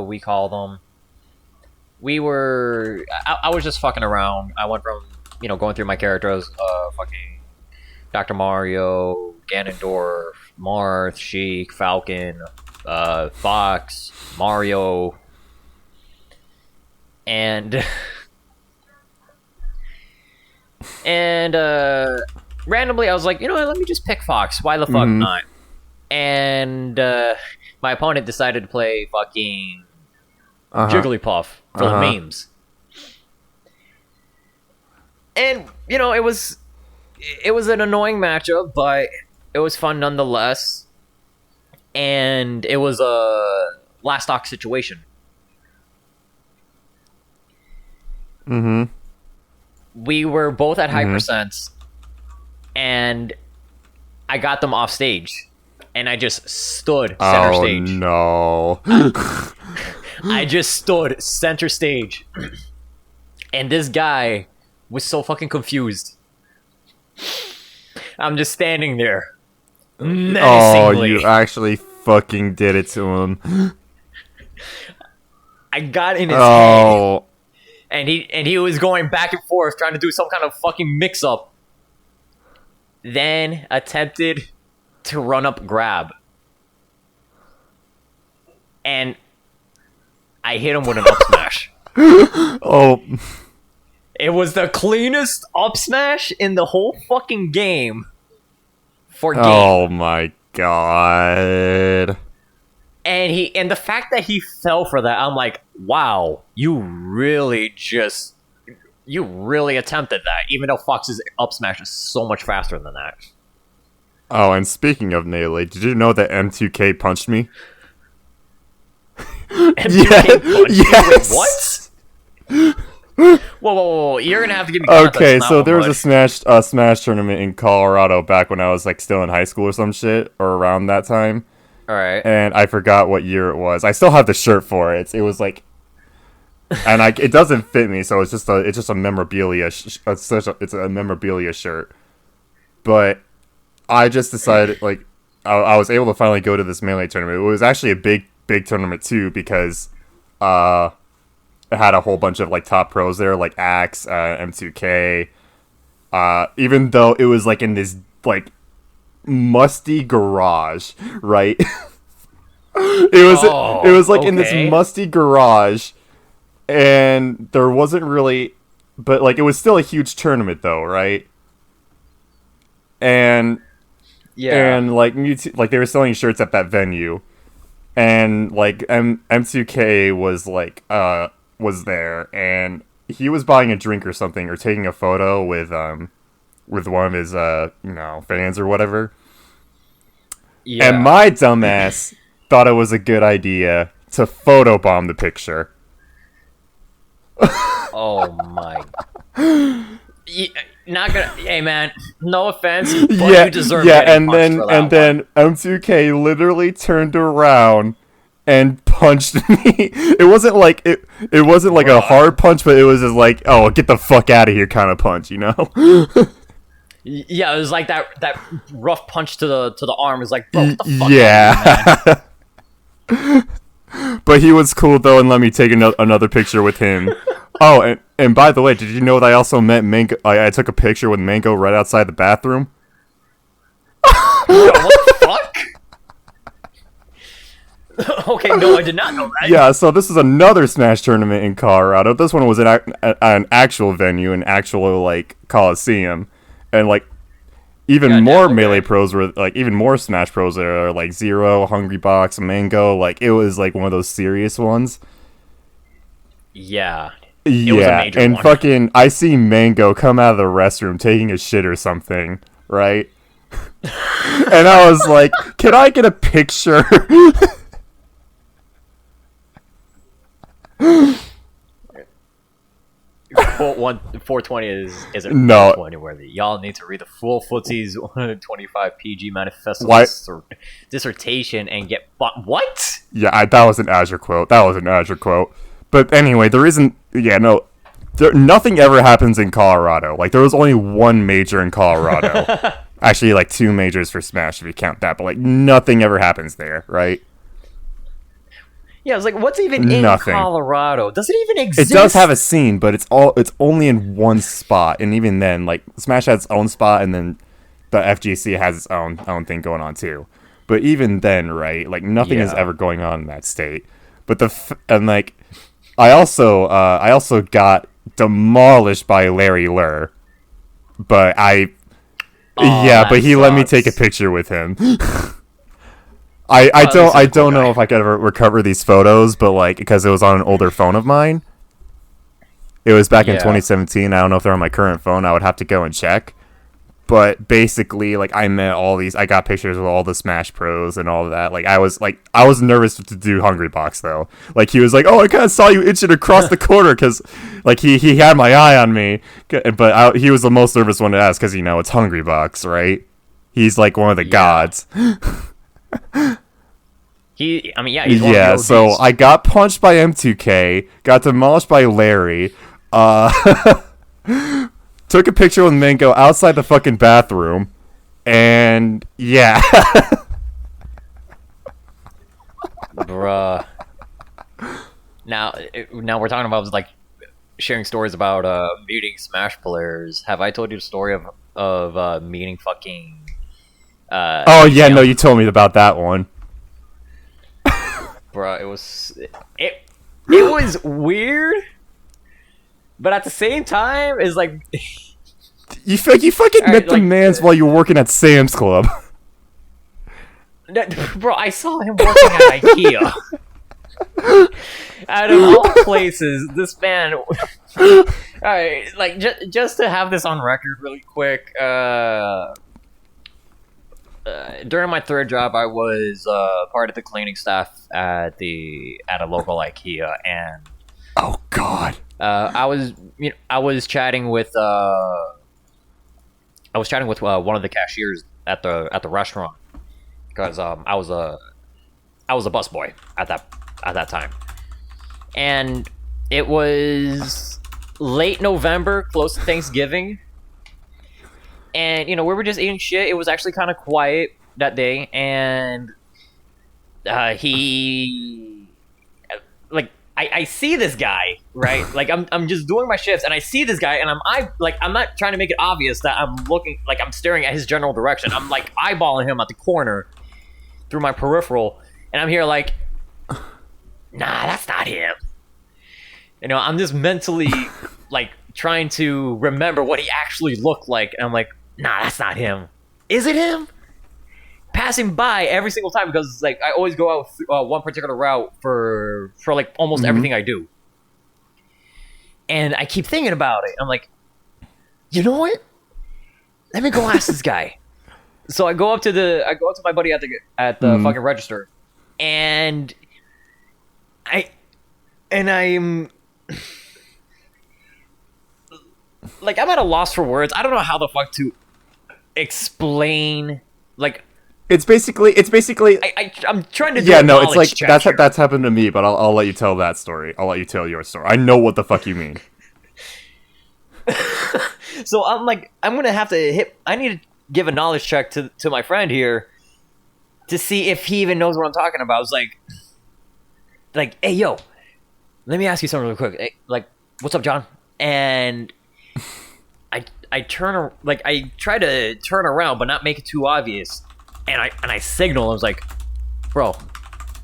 [SPEAKER 1] we call them, I was just fucking around. I went from, you know, going through my characters, fucking Dr. Mario, Ganondorf, Marth, Sheik, Falcon, Fox, Mario, and randomly I was like, you know what, let me just pick Fox. Why the fuck not? And my opponent decided to play fucking Jigglypuff for the memes. And, you know, it was an annoying matchup, but it was fun nonetheless. And it was a last stock situation.
[SPEAKER 2] Mm-hmm.
[SPEAKER 1] We were both at high percents, and I got them off stage, and I just stood center stage.
[SPEAKER 2] Oh, no.
[SPEAKER 1] I just stood center stage, and this guy was so fucking confused. I'm just standing there, menacingly.
[SPEAKER 2] Oh, you actually fucking did it to him.
[SPEAKER 1] I got in his head. And he was going back and forth trying to do some kind of fucking mix-up. Then attempted to run up grab. And I hit him with an up smash.
[SPEAKER 2] Oh.
[SPEAKER 1] It was the cleanest up smash in the whole fucking game. For game.
[SPEAKER 2] Oh my god.
[SPEAKER 1] And the fact that he fell for that, I'm like, wow, you really attempted that, even though Fox's up smash is so much faster than that.
[SPEAKER 2] Oh, and speaking of Melee, did you know that M2K punched me?
[SPEAKER 1] M2K punched you?
[SPEAKER 2] Yes.
[SPEAKER 1] Wait, what? Whoa. You're gonna have to give me context.
[SPEAKER 2] Okay,
[SPEAKER 1] on that
[SPEAKER 2] so
[SPEAKER 1] one,
[SPEAKER 2] there was
[SPEAKER 1] bud.
[SPEAKER 2] a Smash tournament in Colorado back when I was like still in high school or some shit, or around that time,
[SPEAKER 1] All right.
[SPEAKER 2] and I forgot what year it was. I still have the shirt for it. It was like, and it doesn't fit me, so it's just a memorabilia. It's a memorabilia shirt, but I just decided like I was able to finally go to this Melee tournament. It was actually a big tournament too because it had a whole bunch of like top pros there, like Axe, M2K. Even though it was like in this like musty garage, right? It was like in this
[SPEAKER 1] Okay.
[SPEAKER 2] musty garage, and there wasn't really, but like it was still a huge tournament though, right? And
[SPEAKER 1] Yeah.
[SPEAKER 2] like like they were selling shirts at that venue, and like M2K was like was there, and he was buying a drink or something or taking a photo with one of his fans or whatever.
[SPEAKER 1] Yeah.
[SPEAKER 2] And my dumbass thought it was a good idea to photobomb the picture.
[SPEAKER 1] Oh my. Not gonna. Hey man, no offense, but
[SPEAKER 2] Yeah,
[SPEAKER 1] you deserve
[SPEAKER 2] yeah,
[SPEAKER 1] getting punched for that one.
[SPEAKER 2] then M2K literally turned around and punched me. It wasn't like it wasn't like a
[SPEAKER 1] Bruh.
[SPEAKER 2] hard punch, but it was just like, oh, get the fuck out of here kind of punch, you know?
[SPEAKER 1] Yeah, it was like that rough punch to the arm. Is like, bro, what the fuck?
[SPEAKER 2] Yeah. But he was cool though, and let me take another picture with him. Oh, and by the way, did you know that I also met Mango? I took a picture with Mango right outside the bathroom.
[SPEAKER 1] Yo, what the fuck? Okay, no, I did not know that.
[SPEAKER 2] Yeah, so this is another Smash tournament in Colorado. This one was at an actual venue, an actual like Coliseum, and like even
[SPEAKER 1] Goddamn,
[SPEAKER 2] more
[SPEAKER 1] okay.
[SPEAKER 2] Melee pros were like even more Smash pros there, like Zero, Hungry Box, Mango. Like it was like one of those serious ones.
[SPEAKER 1] Yeah.
[SPEAKER 2] Yeah,
[SPEAKER 1] was a major
[SPEAKER 2] and
[SPEAKER 1] one.
[SPEAKER 2] fucking, I see Mango come out of the restroom taking a shit or something, right? And I was like, can I get a picture?
[SPEAKER 1] Quote 420 isn't
[SPEAKER 2] No.
[SPEAKER 1] 420 worthy. Y'all need to read the full Footsie's 125 PG manifesto
[SPEAKER 2] Why-
[SPEAKER 1] dissertation and get what?
[SPEAKER 2] Yeah, that was an Azure quote. But anyway, the reason, nothing ever happens in Colorado. Like, there was only one major in Colorado. Actually, like, 2 majors for Smash, if you count that. But, like, nothing ever happens there, right?
[SPEAKER 1] Yeah, I was like, what's even in
[SPEAKER 2] Nothing.
[SPEAKER 1] Colorado? Does it even exist?
[SPEAKER 2] It does have a scene, but it's only in one spot. And even then, like, Smash has its own spot, and then the FGC has its own thing going on, too. But even then, right, like, nothing is
[SPEAKER 1] Yeah.
[SPEAKER 2] ever going on in that state. But I also got demolished by Larry Lurr, but but he let me
[SPEAKER 1] sucks.
[SPEAKER 2] take a picture with him. I don't know if I could ever recover these photos, but like because it was on an older phone of mine. It was back in
[SPEAKER 1] Yeah.
[SPEAKER 2] 2017. I don't know if they're on my current phone. I would have to go and check. But basically, like I met I got pictures with all the Smash Pros and all of that. Like I was nervous to do Hungry Box though. Like he was like, "Oh, I kind of saw you itching across the corner," because like he had my eye on me. But he was the most nervous one to ask because it's Hungry Box, right? He's like one of the gods.
[SPEAKER 1] He's one of the
[SPEAKER 2] Yeah,
[SPEAKER 1] OGs.
[SPEAKER 2] so I got punched by M2K, got demolished by Larry, took a picture with Mango outside the fucking bathroom, and yeah.
[SPEAKER 1] Bruh. Now we're talking about like sharing stories about meeting Smash players. Have I told you the story of meeting fucking?
[SPEAKER 2] Oh yeah, no, you told me about that one.
[SPEAKER 1] Bruh, it was weird, but at the same time, it's like
[SPEAKER 2] You fucking
[SPEAKER 1] Alright,
[SPEAKER 2] met the
[SPEAKER 1] like,
[SPEAKER 2] mans while you were working at Sam's Club.
[SPEAKER 1] bro, I saw him working at IKEA. Out of all places, this man. Alright, like just to have this on record really quick. during my third job, I was part of the cleaning staff at a local IKEA, and
[SPEAKER 2] Oh God.
[SPEAKER 1] I was chatting with one of the cashiers at the restaurant because I was a busboy at that time, and it was late November, close to Thanksgiving, and we were just eating shit. It was actually kind of quiet that day, and he like. I see this guy, right? Like I'm just doing my shifts, and I see this guy, and I'm not trying to make it obvious that I'm looking, like I'm staring at his general direction. I'm like eyeballing him at the corner through my peripheral, and I'm here like, nah, that's not him. I'm just mentally like trying to remember what he actually looked like, and I'm like, nah, that's not him. Is it him? Passing by every single time because like I always go out one particular route for like almost everything I do, and I keep thinking about it. I'm like, you know what? Let me go ask this guy. So I go up to my buddy at the fucking register, and I'm like, I'm at a loss for words. I don't know how the fuck to explain like.
[SPEAKER 2] It's basically.
[SPEAKER 1] I'm trying to do
[SPEAKER 2] yeah,
[SPEAKER 1] a
[SPEAKER 2] no, it's like
[SPEAKER 1] check here.
[SPEAKER 2] that's happened to me, but I'll let you tell that story. I'll let you tell your story. I know what the fuck you mean.
[SPEAKER 1] So I'm like, I need to give a knowledge check to my friend here to see if he even knows what I'm talking about. I was like, hey, yo, let me ask you something real quick. Hey, like, what's up, John? And I try to turn around, but not make it too obvious. And I signal. I was like, bro,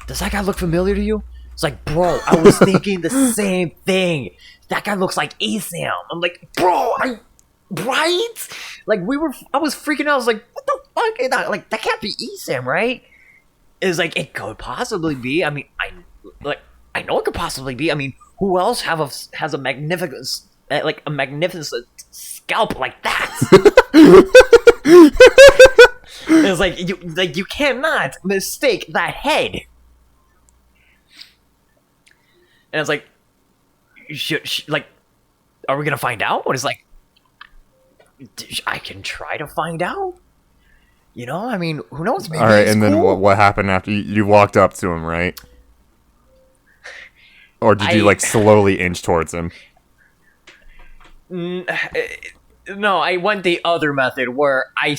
[SPEAKER 1] does that guy look familiar to you? It's like, bro, I was thinking the same thing. That guy looks like Asam. I'm like, bro, right? Like I was freaking out. I was like, what the fuck? Like, that can't be Asam, right? It's like, it could possibly be. I mean, I know it could possibly be. I mean, who else has a magnificent scalp like that? It's like you cannot mistake that head. And it's like, like, are we gonna find out? What is like? I can try to find out. I mean, who knows? Maybe
[SPEAKER 2] all right, and
[SPEAKER 1] cool.
[SPEAKER 2] then what happened after you walked up to him, right? Or did you like slowly inch towards him?
[SPEAKER 1] No, I went the other method where I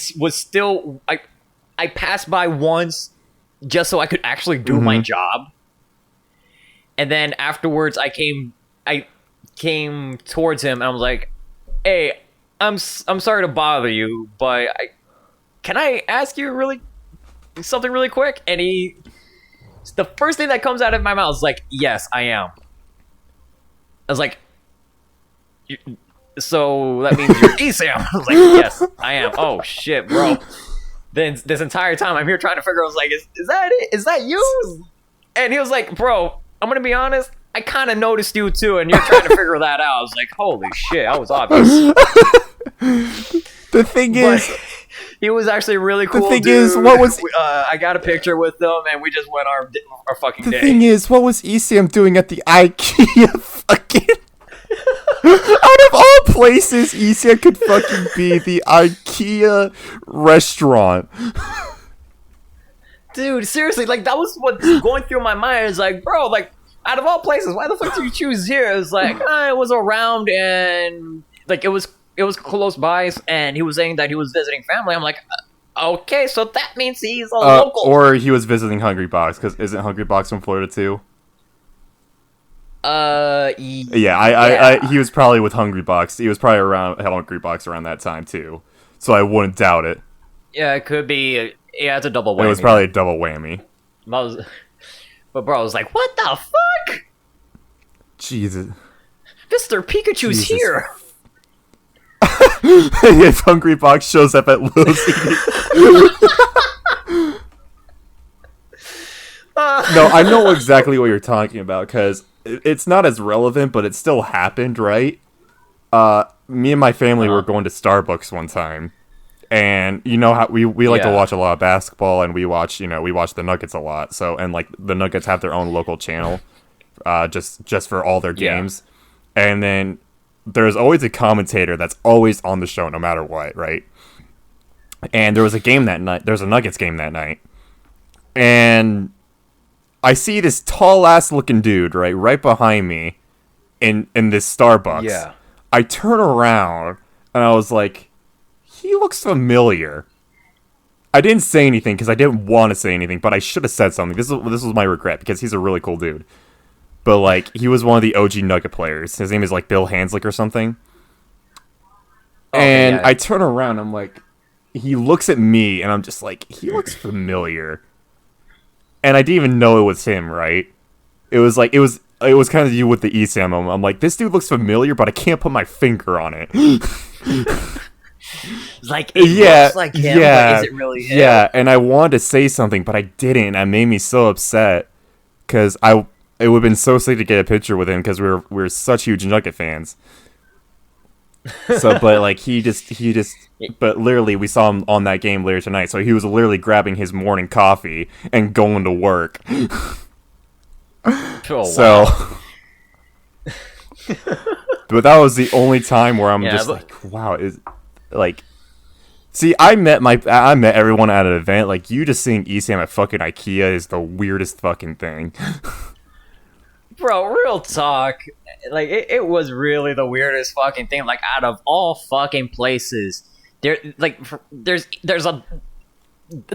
[SPEAKER 1] passed by once just so I could actually do my job, and then afterwards I came towards him and I was like, "Hey, I'm sorry to bother you, but can I ask you something really quick?" And the first thing that comes out of my mouth is like, "Yes, I am." I was like, so that means you're Esam. I was like, yes, I am. Oh shit, bro. Then this entire time I'm here trying to figure out, I was like, is that it? Is that you? And he was like, bro, I'm gonna be honest, I kind of noticed you too, and you're trying to figure that out. I was like, holy shit, I was obvious.
[SPEAKER 2] The thing is,
[SPEAKER 1] he was actually really cool.
[SPEAKER 2] The thing
[SPEAKER 1] dude.
[SPEAKER 2] is, what was
[SPEAKER 1] I got a picture with him, and we just went our fucking day.
[SPEAKER 2] The thing is, what was Esam doing at the IKEA fucking? Out of all places, Esam could fucking be the IKEA restaurant.
[SPEAKER 1] Dude, seriously, like, that was what's going through my mind. It's like, bro, like, out of all places, why the fuck did you choose here? It was like, it was around, and like it was close by, and he was saying that he was visiting family. I'm like, okay, so that means he's a local.
[SPEAKER 2] Or he was visiting Hungry Box, because isn't Hungry Box from Florida too?
[SPEAKER 1] Yeah,
[SPEAKER 2] he was probably with Hungry Box. He was probably around Hungry Box around that time too, so I wouldn't doubt it.
[SPEAKER 1] Yeah, it could be. Yeah, it's a double whammy.
[SPEAKER 2] It was probably a double whammy.
[SPEAKER 1] But bro, I was like, what the fuck?
[SPEAKER 2] Jesus.
[SPEAKER 1] Mr. Pikachu's here.
[SPEAKER 2] If Hungry Box shows up at Will's No, I know exactly what you're talking about, because it's not as relevant, but it still happened, right? Me and my family were going to Starbucks one time, And you know how we like to
[SPEAKER 1] Yeah.
[SPEAKER 2] watch a lot of basketball, and we watch the Nuggets a lot. So, and like the Nuggets have their own local channel, just for all their
[SPEAKER 1] Yeah.
[SPEAKER 2] games. And then there's always a commentator that's always on the show, no matter what, right? And there was a game that night. There's a Nuggets game that night, and I see this tall ass looking dude right behind me, in this Starbucks.
[SPEAKER 1] Yeah.
[SPEAKER 2] I turn around and I was like, he looks familiar. I didn't say anything because I didn't want to say anything, but I should have said something. This was my regret because he's a really cool dude. But like, he was one of the OG Nugget players. His name is like Bill Hanslick or something.
[SPEAKER 1] Okay,
[SPEAKER 2] And
[SPEAKER 1] yeah.
[SPEAKER 2] I turn around, I'm like, he looks at me, and I'm just like, he looks familiar. And I didn't even know it was him, right? It was like, it was kind of you with the ESAM moment. I'm like, this dude looks familiar, but I can't put my finger on it.
[SPEAKER 1] Like, it looks like him, but is it really him?
[SPEAKER 2] Yeah, and I wanted to say something, but I didn't. That made me so upset, because it would have been so sick to get a picture with him, because we're such huge Nugget fans. So, but like, he just, but literally, we saw him on that game later tonight, so he was literally grabbing his morning coffee and going to work.
[SPEAKER 1] Oh,
[SPEAKER 2] So,
[SPEAKER 1] wow.
[SPEAKER 2] but that was the only time where I'm just like, wow, is like, see, I met everyone at an event. Like, you just seeing ESAM at fucking IKEA is the weirdest fucking thing.
[SPEAKER 1] Bro, real talk. Like, it was really the weirdest fucking thing. Like, out of all fucking places,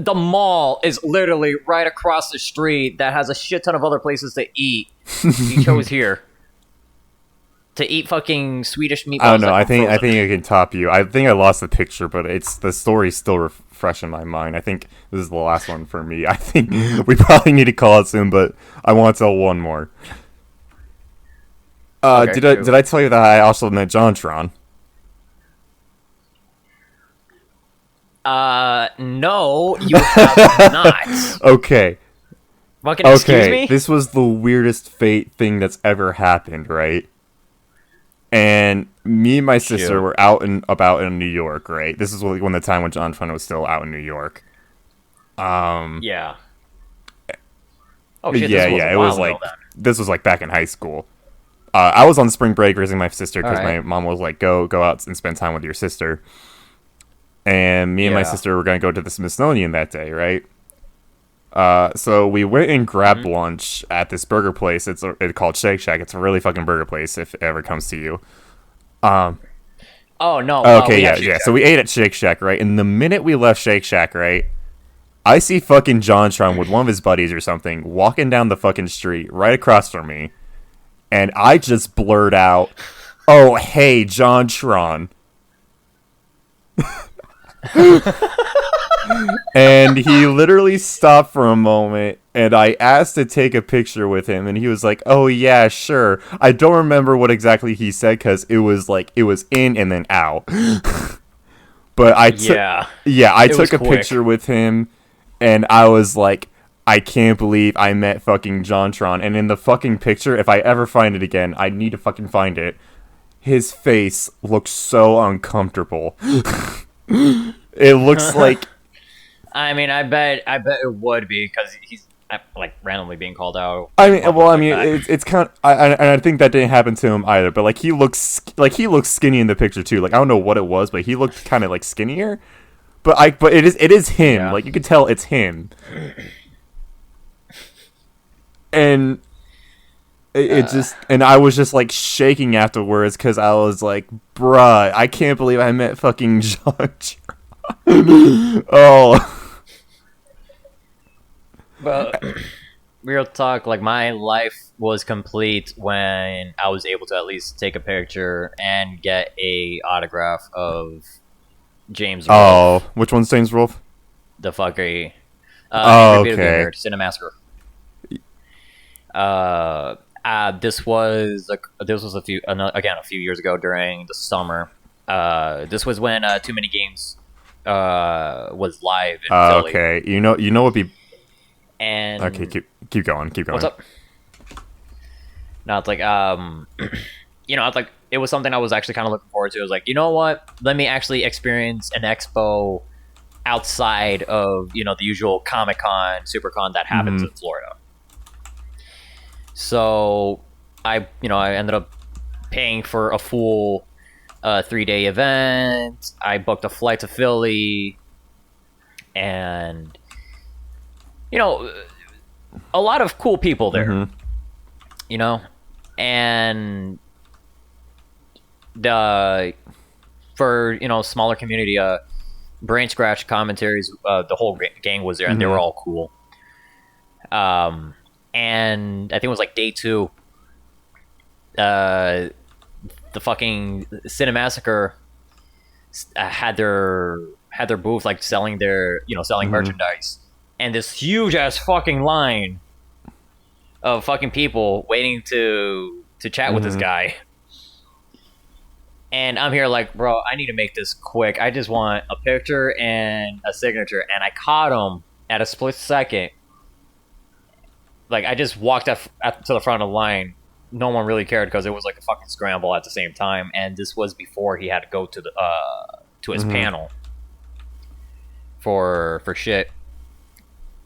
[SPEAKER 1] the mall is literally right across the street that has a shit ton of other places to eat. He chose here to eat fucking Swedish meatballs.
[SPEAKER 2] I don't know. I think I can top you. I think I lost the picture, but the story's still fresh in my mind. I think this is the last one for me. I think we probably need to call it soon, but I want to tell one more.
[SPEAKER 1] Okay,
[SPEAKER 2] did I tell you that I also met JonTron?
[SPEAKER 1] No, you have not.
[SPEAKER 2] Okay.
[SPEAKER 1] Fucking excuse
[SPEAKER 2] Okay.
[SPEAKER 1] me?
[SPEAKER 2] This was the weirdest fate thing that's ever happened, right? And me and my sister
[SPEAKER 1] Shoot.
[SPEAKER 2] were out and about in New York, right? This is when the time when JonTron was still out in New York.
[SPEAKER 1] Yeah. Oh shit,
[SPEAKER 2] Yeah,
[SPEAKER 1] this was
[SPEAKER 2] yeah.
[SPEAKER 1] a
[SPEAKER 2] It
[SPEAKER 1] while
[SPEAKER 2] was
[SPEAKER 1] ago
[SPEAKER 2] like
[SPEAKER 1] then.
[SPEAKER 2] this was like back in high school. I was on spring break raising my sister because
[SPEAKER 1] Alright.
[SPEAKER 2] my mom was like, go out and spend time with your sister. And me and my
[SPEAKER 1] Yeah.
[SPEAKER 2] sister were gonna go to the Smithsonian that day, right? So we went and grabbed lunch at this burger place. It's called Shake Shack. It's a really fucking burger place if it ever comes to you.
[SPEAKER 1] Oh no.
[SPEAKER 2] Okay,
[SPEAKER 1] we
[SPEAKER 2] yeah,
[SPEAKER 1] have
[SPEAKER 2] yeah.
[SPEAKER 1] Shake
[SPEAKER 2] So we ate at Shake Shack, right? And the minute we left Shake Shack, right, I see fucking JonTron with one of his buddies or something walking down the fucking street right across from me, and I just blurred out, "Oh, hey, JonTron." And he literally stopped for a moment, and I asked to take a picture with him, and he was like, "Oh yeah, sure." I don't remember what exactly he said because it was in and then out. But I
[SPEAKER 1] It
[SPEAKER 2] took
[SPEAKER 1] was
[SPEAKER 2] a
[SPEAKER 1] quick.
[SPEAKER 2] picture with him, and I was like, I can't believe I met fucking JonTron. And in the fucking picture, if I ever find it again, I need to fucking find it. His face looks so uncomfortable. It looks like,
[SPEAKER 1] I mean, I bet it would be because he's like randomly being called out.
[SPEAKER 2] I mean, well, I
[SPEAKER 1] like
[SPEAKER 2] mean,
[SPEAKER 1] that.
[SPEAKER 2] it's kind of, I think that didn't happen to him either. But like he looks skinny in the picture too. Like I don't know what it was, but he looked kind of like skinnier. But it is him.
[SPEAKER 1] Yeah.
[SPEAKER 2] Like you could tell it's him. And it just, and I was just like shaking afterwards because I was like, bruh, I can't believe I met fucking Judge. Oh.
[SPEAKER 1] But real talk, like my life was complete when I was able to at least take a picture and get a autograph of James Rolfe,
[SPEAKER 2] Oh, which one's James Rolfe?
[SPEAKER 1] the fucker.
[SPEAKER 2] Oh,
[SPEAKER 1] Angry Video Game
[SPEAKER 2] okay.
[SPEAKER 1] Nerd, Cinemassacre. This was a few years ago during the summer. This was when Too Many Games was live in Philly.
[SPEAKER 2] Okay, you know what be.
[SPEAKER 1] And
[SPEAKER 2] Okay, keep going.
[SPEAKER 1] what's up? No, it's like it's like it was something I was actually kind of looking forward to. I was like, you know what? Let me actually experience an expo outside of, the usual Comic-Con, SuperCon that happens in Florida. So I ended up paying for a full 3-day event. I booked a flight to Philly, and a lot of cool people there. And for smaller community, Brain Scratch commentaries, the whole gang was there, and they were all cool. And I think it was like day 2. The fucking Cinemassacre had their booth, like selling their merchandise, and this huge ass fucking line of fucking people waiting to chat with this guy. And I'm here like, bro, I need to make this quick. I just want a picture and a signature. And I caught him at a split second. Like, I just walked up to the front of the line. No one really cared because it was like a fucking scramble at the same time. And this was before he had to go to the to his panel for shit.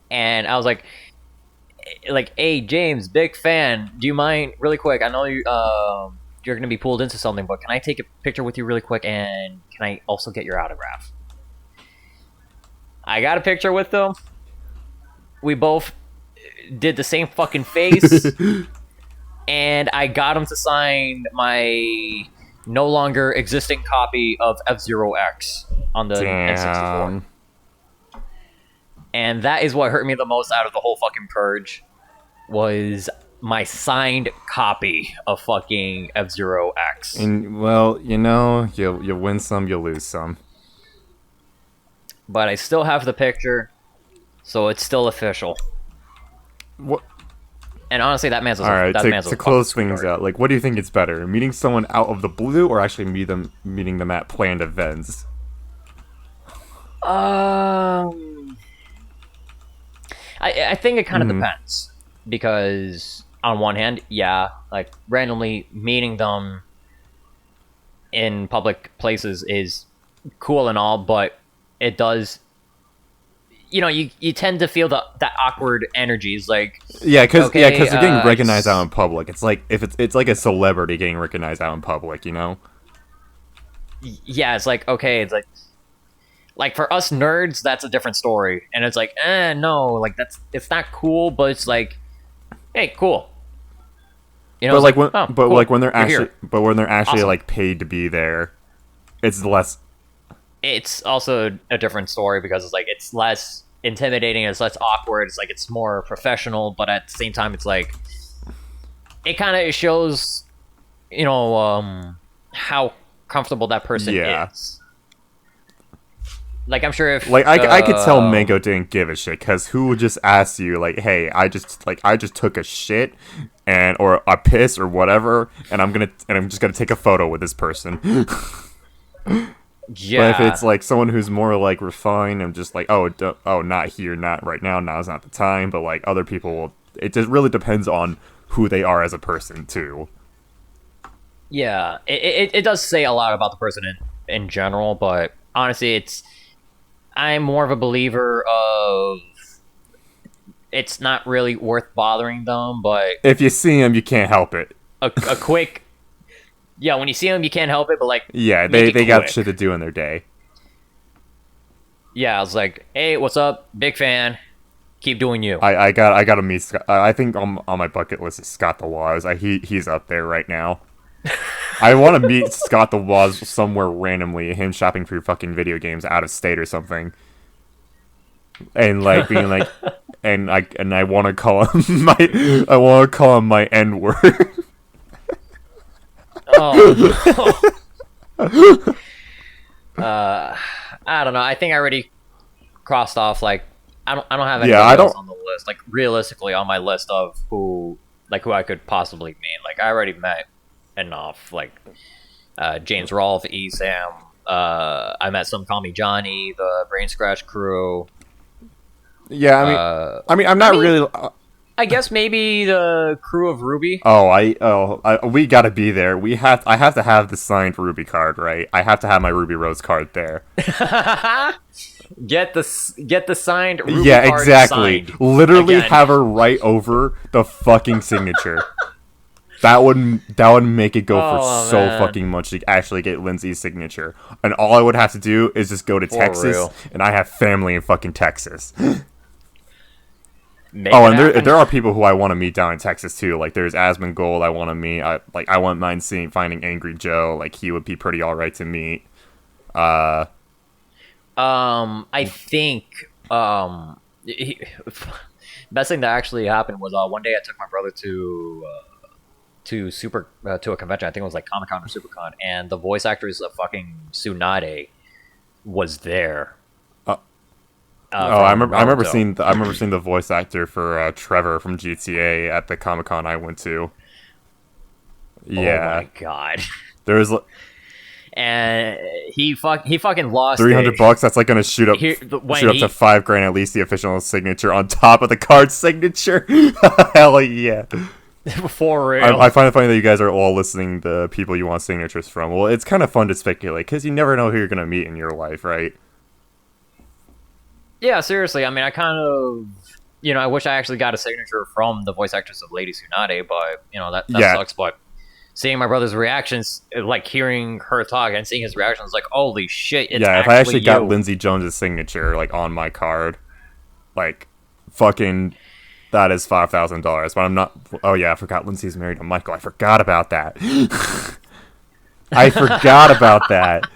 [SPEAKER 1] And I was like, hey, James, big fan. Do you mind, really quick? I know you're going to be pulled into something, but can I take a picture with you really quick, and can I also get your autograph? I got a picture with them. We both did the same fucking face, and I got him to sign my no longer existing copy of F-Zero X on the N64. And that is what hurt me the most out of the whole fucking purge, was my signed copy of fucking F-Zero X.
[SPEAKER 2] And, well, you win some, you lose some.
[SPEAKER 1] But I still have the picture, so it's still official.
[SPEAKER 2] What?
[SPEAKER 1] And honestly, that man's
[SPEAKER 2] all right. To close things out, like, what do you think it's better, meeting someone out of the blue or actually meeting them at planned events?
[SPEAKER 1] I think it kind of depends, because on one hand, yeah, like randomly meeting them in public places is cool and all, but it does, you tend to feel that awkward energies, like
[SPEAKER 2] because they're getting recognized out in public. It's like if it's like a celebrity getting recognized out in public,
[SPEAKER 1] Yeah, it's like, okay, it's like for us nerds, that's a different story, and it's like, no, like it's not cool, but it's like, hey, cool.
[SPEAKER 2] But
[SPEAKER 1] cool.
[SPEAKER 2] when they're actually
[SPEAKER 1] Awesome.
[SPEAKER 2] like paid to be there, it's less.
[SPEAKER 1] It's also a different story, because it's less intimidating, it's less awkward, it's like it's more professional, but at the same time, it's like it kind of shows, how comfortable that person is. Like, I'm sure if
[SPEAKER 2] I could tell Mango didn't give a shit, because who would just ask you like, hey, I just took a shit or a piss or whatever, and I'm just gonna take a photo with this person.
[SPEAKER 1] Yeah.
[SPEAKER 2] But if it's like someone who's more like refined and just like, not here, not right now, now's not the time, but like other people will. It just really depends on who they are as a person too.
[SPEAKER 1] Yeah, it does say a lot about the person in general, but honestly, I'm more of a believer of it's not really worth bothering them, but
[SPEAKER 2] if you see them, you can't help it.
[SPEAKER 1] A quick, yeah, when you see them, you can't help it, but like,
[SPEAKER 2] yeah, they got shit to do in their day.
[SPEAKER 1] Yeah, I was like, hey, what's up? Big fan. Keep doing you.
[SPEAKER 2] I gotta meet Scott. I think on my bucket list is Scott the Waz. He's up there right now. I want to meet Scott the Waz somewhere randomly, him shopping for fucking video games out of state or something, and like being like, and I want to call him my N-word.
[SPEAKER 1] Oh. I don't know. I think I already crossed off. Like, I don't have anything else on the list. Like, realistically, on my list of who I could possibly meet. Like, I already met enough. Like, James Rolfe, E-Sam. I met Some Call Me Johnny, the Brain Scratch crew.
[SPEAKER 2] Yeah, I'm not really.
[SPEAKER 1] I guess maybe the crew of Ruby.
[SPEAKER 2] We gotta be there. I have to have the signed Ruby card, right? I have to have my Ruby Rose card there.
[SPEAKER 1] Get the signed Ruby
[SPEAKER 2] Yeah,
[SPEAKER 1] card
[SPEAKER 2] exactly.
[SPEAKER 1] signed.
[SPEAKER 2] Literally
[SPEAKER 1] Again.
[SPEAKER 2] have her write over the fucking signature. That would make it go for
[SPEAKER 1] Oh,
[SPEAKER 2] so
[SPEAKER 1] man.
[SPEAKER 2] fucking much to actually get Lindsay's signature. And all I would have to do is just go to
[SPEAKER 1] For
[SPEAKER 2] Texas,
[SPEAKER 1] real.
[SPEAKER 2] and I have family in fucking Texas.
[SPEAKER 1] Make
[SPEAKER 2] Oh,
[SPEAKER 1] it
[SPEAKER 2] and
[SPEAKER 1] happen.
[SPEAKER 2] there are people who I want to meet down in Texas too. Like there's Asmongold I want to meet. I wouldn't mind finding Angry Joe. Like he would be pretty alright to meet.
[SPEAKER 1] I think best thing that actually happened was one day I took my brother to a convention. I think it was like Comic Con or SuperCon, and the voice actress of fucking Tsunade was there.
[SPEAKER 2] I remember
[SPEAKER 1] Naruto.
[SPEAKER 2] seeing the voice actor for Trevor from GTA at the Comic Con I went to. Yeah,
[SPEAKER 1] Oh my god.
[SPEAKER 2] there was
[SPEAKER 1] And he fucking lost
[SPEAKER 2] $300. That's like gonna shoot up
[SPEAKER 1] Here- when
[SPEAKER 2] shoot up
[SPEAKER 1] he-
[SPEAKER 2] to $5,000 at least. The official signature on top of the card signature. Hell yeah!
[SPEAKER 1] for real.
[SPEAKER 2] I find it funny that you guys are all listening to people you want signatures from. Well, it's kind of fun to speculate because you never know who you're gonna meet in your life, right?
[SPEAKER 1] Yeah, seriously. I mean, I kind of, I wish I actually got a signature from the voice actress of Lady Tsunade, but that
[SPEAKER 2] Yeah.
[SPEAKER 1] sucks. But seeing my brother's reactions, like hearing her talk and seeing his reactions, like holy shit! It's
[SPEAKER 2] Yeah, if I actually got
[SPEAKER 1] you.
[SPEAKER 2] Lindsay Jones's signature like on my card, like fucking, that is $5,000. But I'm not. Oh yeah, I forgot Lindsay's married to Michael. I forgot about that. I forgot about that.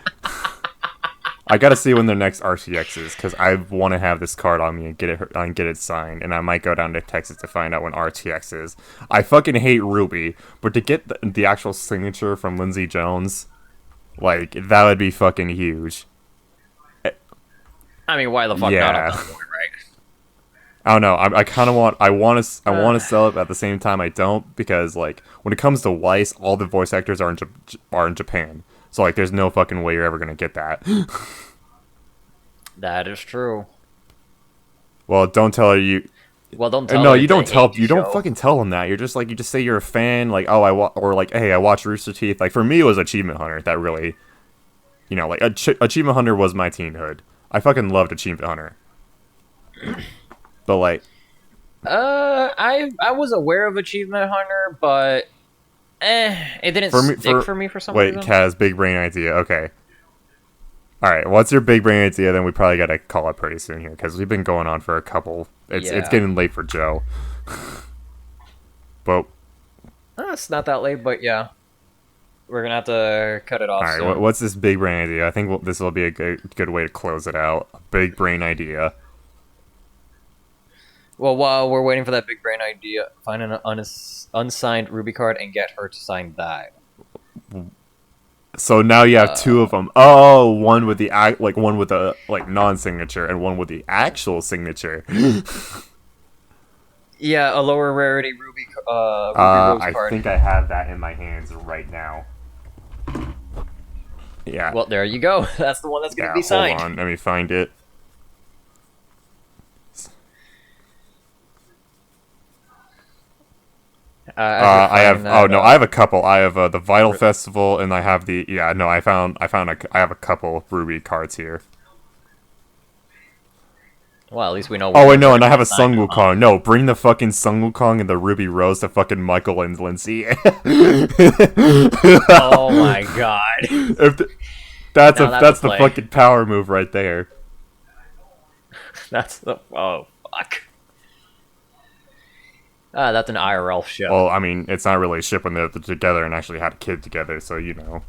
[SPEAKER 2] I gotta see when their next RTX is because I want to have this card on me and get it signed, and I might go down to Texas to find out when RTX is. I fucking hate Ruby, but to get the actual signature from Lindsay Jones, like that would be fucking huge.
[SPEAKER 1] I mean, why the fuck not at that point, right?
[SPEAKER 2] I don't know. I want to sell it at the same time. I don't because like when it comes to Weiss, all the voice actors are in Japan. So like, there's no fucking way you're ever gonna get that.
[SPEAKER 1] That is true.
[SPEAKER 2] Well, don't tell her you.
[SPEAKER 1] Well, don't tell
[SPEAKER 2] No,
[SPEAKER 1] her
[SPEAKER 2] you
[SPEAKER 1] the
[SPEAKER 2] don't tell.
[SPEAKER 1] hate
[SPEAKER 2] You don't
[SPEAKER 1] show.
[SPEAKER 2] fucking tell them that. You're just like, you just say you're a fan. Like, oh, or like, hey, I watch Rooster Teeth. Like for me, it was Achievement Hunter that really, like Achievement Hunter was my teenhood. I fucking loved Achievement Hunter. But like,
[SPEAKER 1] I was aware of Achievement Hunter, but it didn't stick for me for some
[SPEAKER 2] wait,
[SPEAKER 1] reason.
[SPEAKER 2] Kaz, big brain idea. Okay. All right, what's your big brain idea? Then we probably gotta call it pretty soon here because we've been going on for a couple. It's
[SPEAKER 1] Yeah.
[SPEAKER 2] getting late for Joe. But
[SPEAKER 1] It's not that late, but yeah, we're gonna have to cut it off.
[SPEAKER 2] all right,
[SPEAKER 1] soon.
[SPEAKER 2] what's this big brain idea? I think this will be a good way to close it out. A big brain idea.
[SPEAKER 1] Well, while we're waiting for that big brain idea, find an unsigned Ruby card and get her to sign that.
[SPEAKER 2] So now you have two of them. Oh, one with the one with the non-signature, and one with the actual signature.
[SPEAKER 1] Yeah, a lower rarity Ruby Rose
[SPEAKER 2] I
[SPEAKER 1] card.
[SPEAKER 2] think I have that in my hands right now. Yeah.
[SPEAKER 1] Well, there you go. That's the one that's gonna be signed.
[SPEAKER 2] Hold on, let me find it. I have. I have a couple. I have the Vital Festival, and I have the. Yeah, no, I have a couple Ruby cards here.
[SPEAKER 1] Well, at least we know.
[SPEAKER 2] Oh wait, no, and I have a
[SPEAKER 1] signed
[SPEAKER 2] Sun
[SPEAKER 1] them,
[SPEAKER 2] Wukong. No, bring the fucking Sun Wukong and the Ruby Rose to fucking Michael and Lindsay.
[SPEAKER 1] Oh my god.
[SPEAKER 2] That's
[SPEAKER 1] that's a
[SPEAKER 2] the
[SPEAKER 1] play.
[SPEAKER 2] fucking power move right there.
[SPEAKER 1] That's the fuck. That's an IRL show.
[SPEAKER 2] Well, I mean, it's not really a ship when they're together and actually had a kid together, so you know.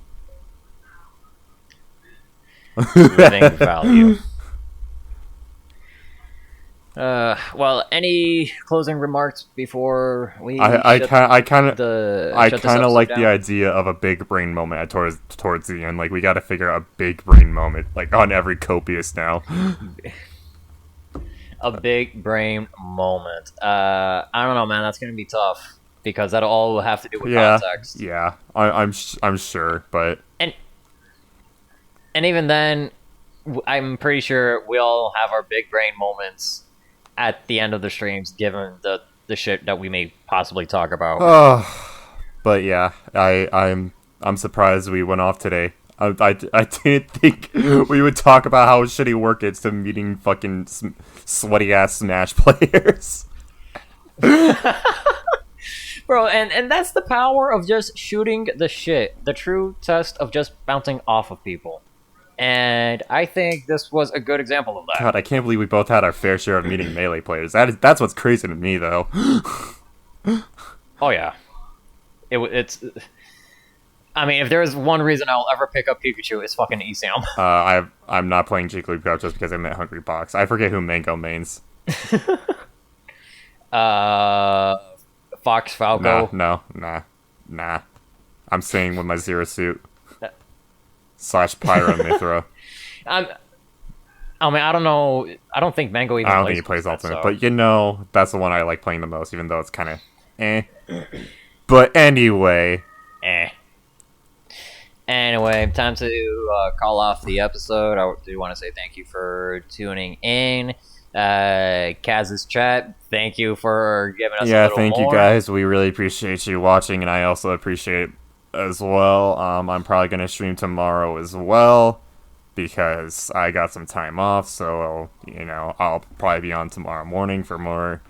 [SPEAKER 1] Living value. Well, any closing remarks before we?
[SPEAKER 2] I kind of like
[SPEAKER 1] down?
[SPEAKER 2] the idea of a big brain moment towards the end. Like we got to figure out a big brain moment, like on every Copious now.
[SPEAKER 1] A big brain moment. I don't know, man. That's gonna be tough because that'll all have to do with context.
[SPEAKER 2] Yeah, I'm sure, but
[SPEAKER 1] And even then, I'm pretty sure we all have our big brain moments at the end of the streams, given the the shit that we may possibly talk about.
[SPEAKER 2] But yeah, I'm surprised we went off today. I didn't think we would talk about how shitty work it's to meeting fucking sweaty ass Smash players.
[SPEAKER 1] Bro, and that's the power of just shooting the shit. The true test of just bouncing off of people. And I think this was a good example of that.
[SPEAKER 2] God, I can't believe we both had our fair share of meeting Melee players. That's what's crazy to me, though.
[SPEAKER 1] Oh yeah. It's... I mean, if there's one reason I'll ever pick up Pikachu, it's fucking ESAM.
[SPEAKER 2] I'm not playing Jigglypuff just because I met Hungry Box. I forget who Mango mains.
[SPEAKER 1] Fox Falco.
[SPEAKER 2] Nah. I'm staying with my Zero Suit. / Pyro Mithra.
[SPEAKER 1] I mean, I don't know. I don't think Mango even
[SPEAKER 2] I don't
[SPEAKER 1] plays
[SPEAKER 2] think he plays
[SPEAKER 1] that,
[SPEAKER 2] Ultimate,
[SPEAKER 1] so.
[SPEAKER 2] but you know, that's the one I like playing the most, even though it's kind of eh. But anyway.
[SPEAKER 1] Anyway, time to call off the episode. I do want to say thank you for tuning in. Kaz's chat, thank you for giving us a little
[SPEAKER 2] thank
[SPEAKER 1] more.
[SPEAKER 2] you guys. We really appreciate you watching, and I also appreciate it as well. I'm probably going to stream tomorrow as well because I got some time off, so I'll probably be on tomorrow morning for more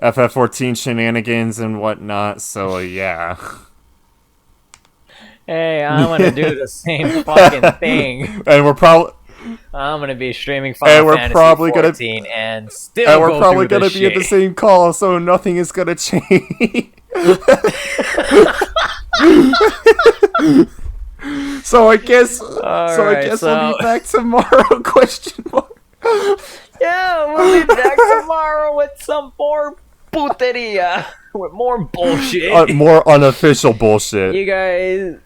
[SPEAKER 2] FF14 shenanigans and whatnot, so yeah.
[SPEAKER 1] Hey, I'm gonna do the same fucking thing.
[SPEAKER 2] And we're probably...
[SPEAKER 1] I'm gonna be streaming Final Fantasy 14 and still
[SPEAKER 2] and we're
[SPEAKER 1] go
[SPEAKER 2] probably
[SPEAKER 1] through
[SPEAKER 2] gonna
[SPEAKER 1] this
[SPEAKER 2] be at the same call, so nothing is gonna change. So I guess we'll be back tomorrow? Question mark.
[SPEAKER 1] Yeah, we'll be back tomorrow with some more puteria, with more bullshit.
[SPEAKER 2] More unofficial bullshit.
[SPEAKER 1] You guys.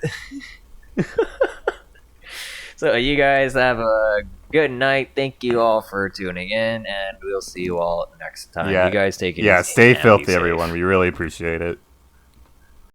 [SPEAKER 1] So you guys have a good night. Thank you all for tuning in, and we'll see you all next time. You guys take it easy.
[SPEAKER 2] Yeah, stay
[SPEAKER 1] and be
[SPEAKER 2] filthy,
[SPEAKER 1] safe.
[SPEAKER 2] everyone. We really appreciate it.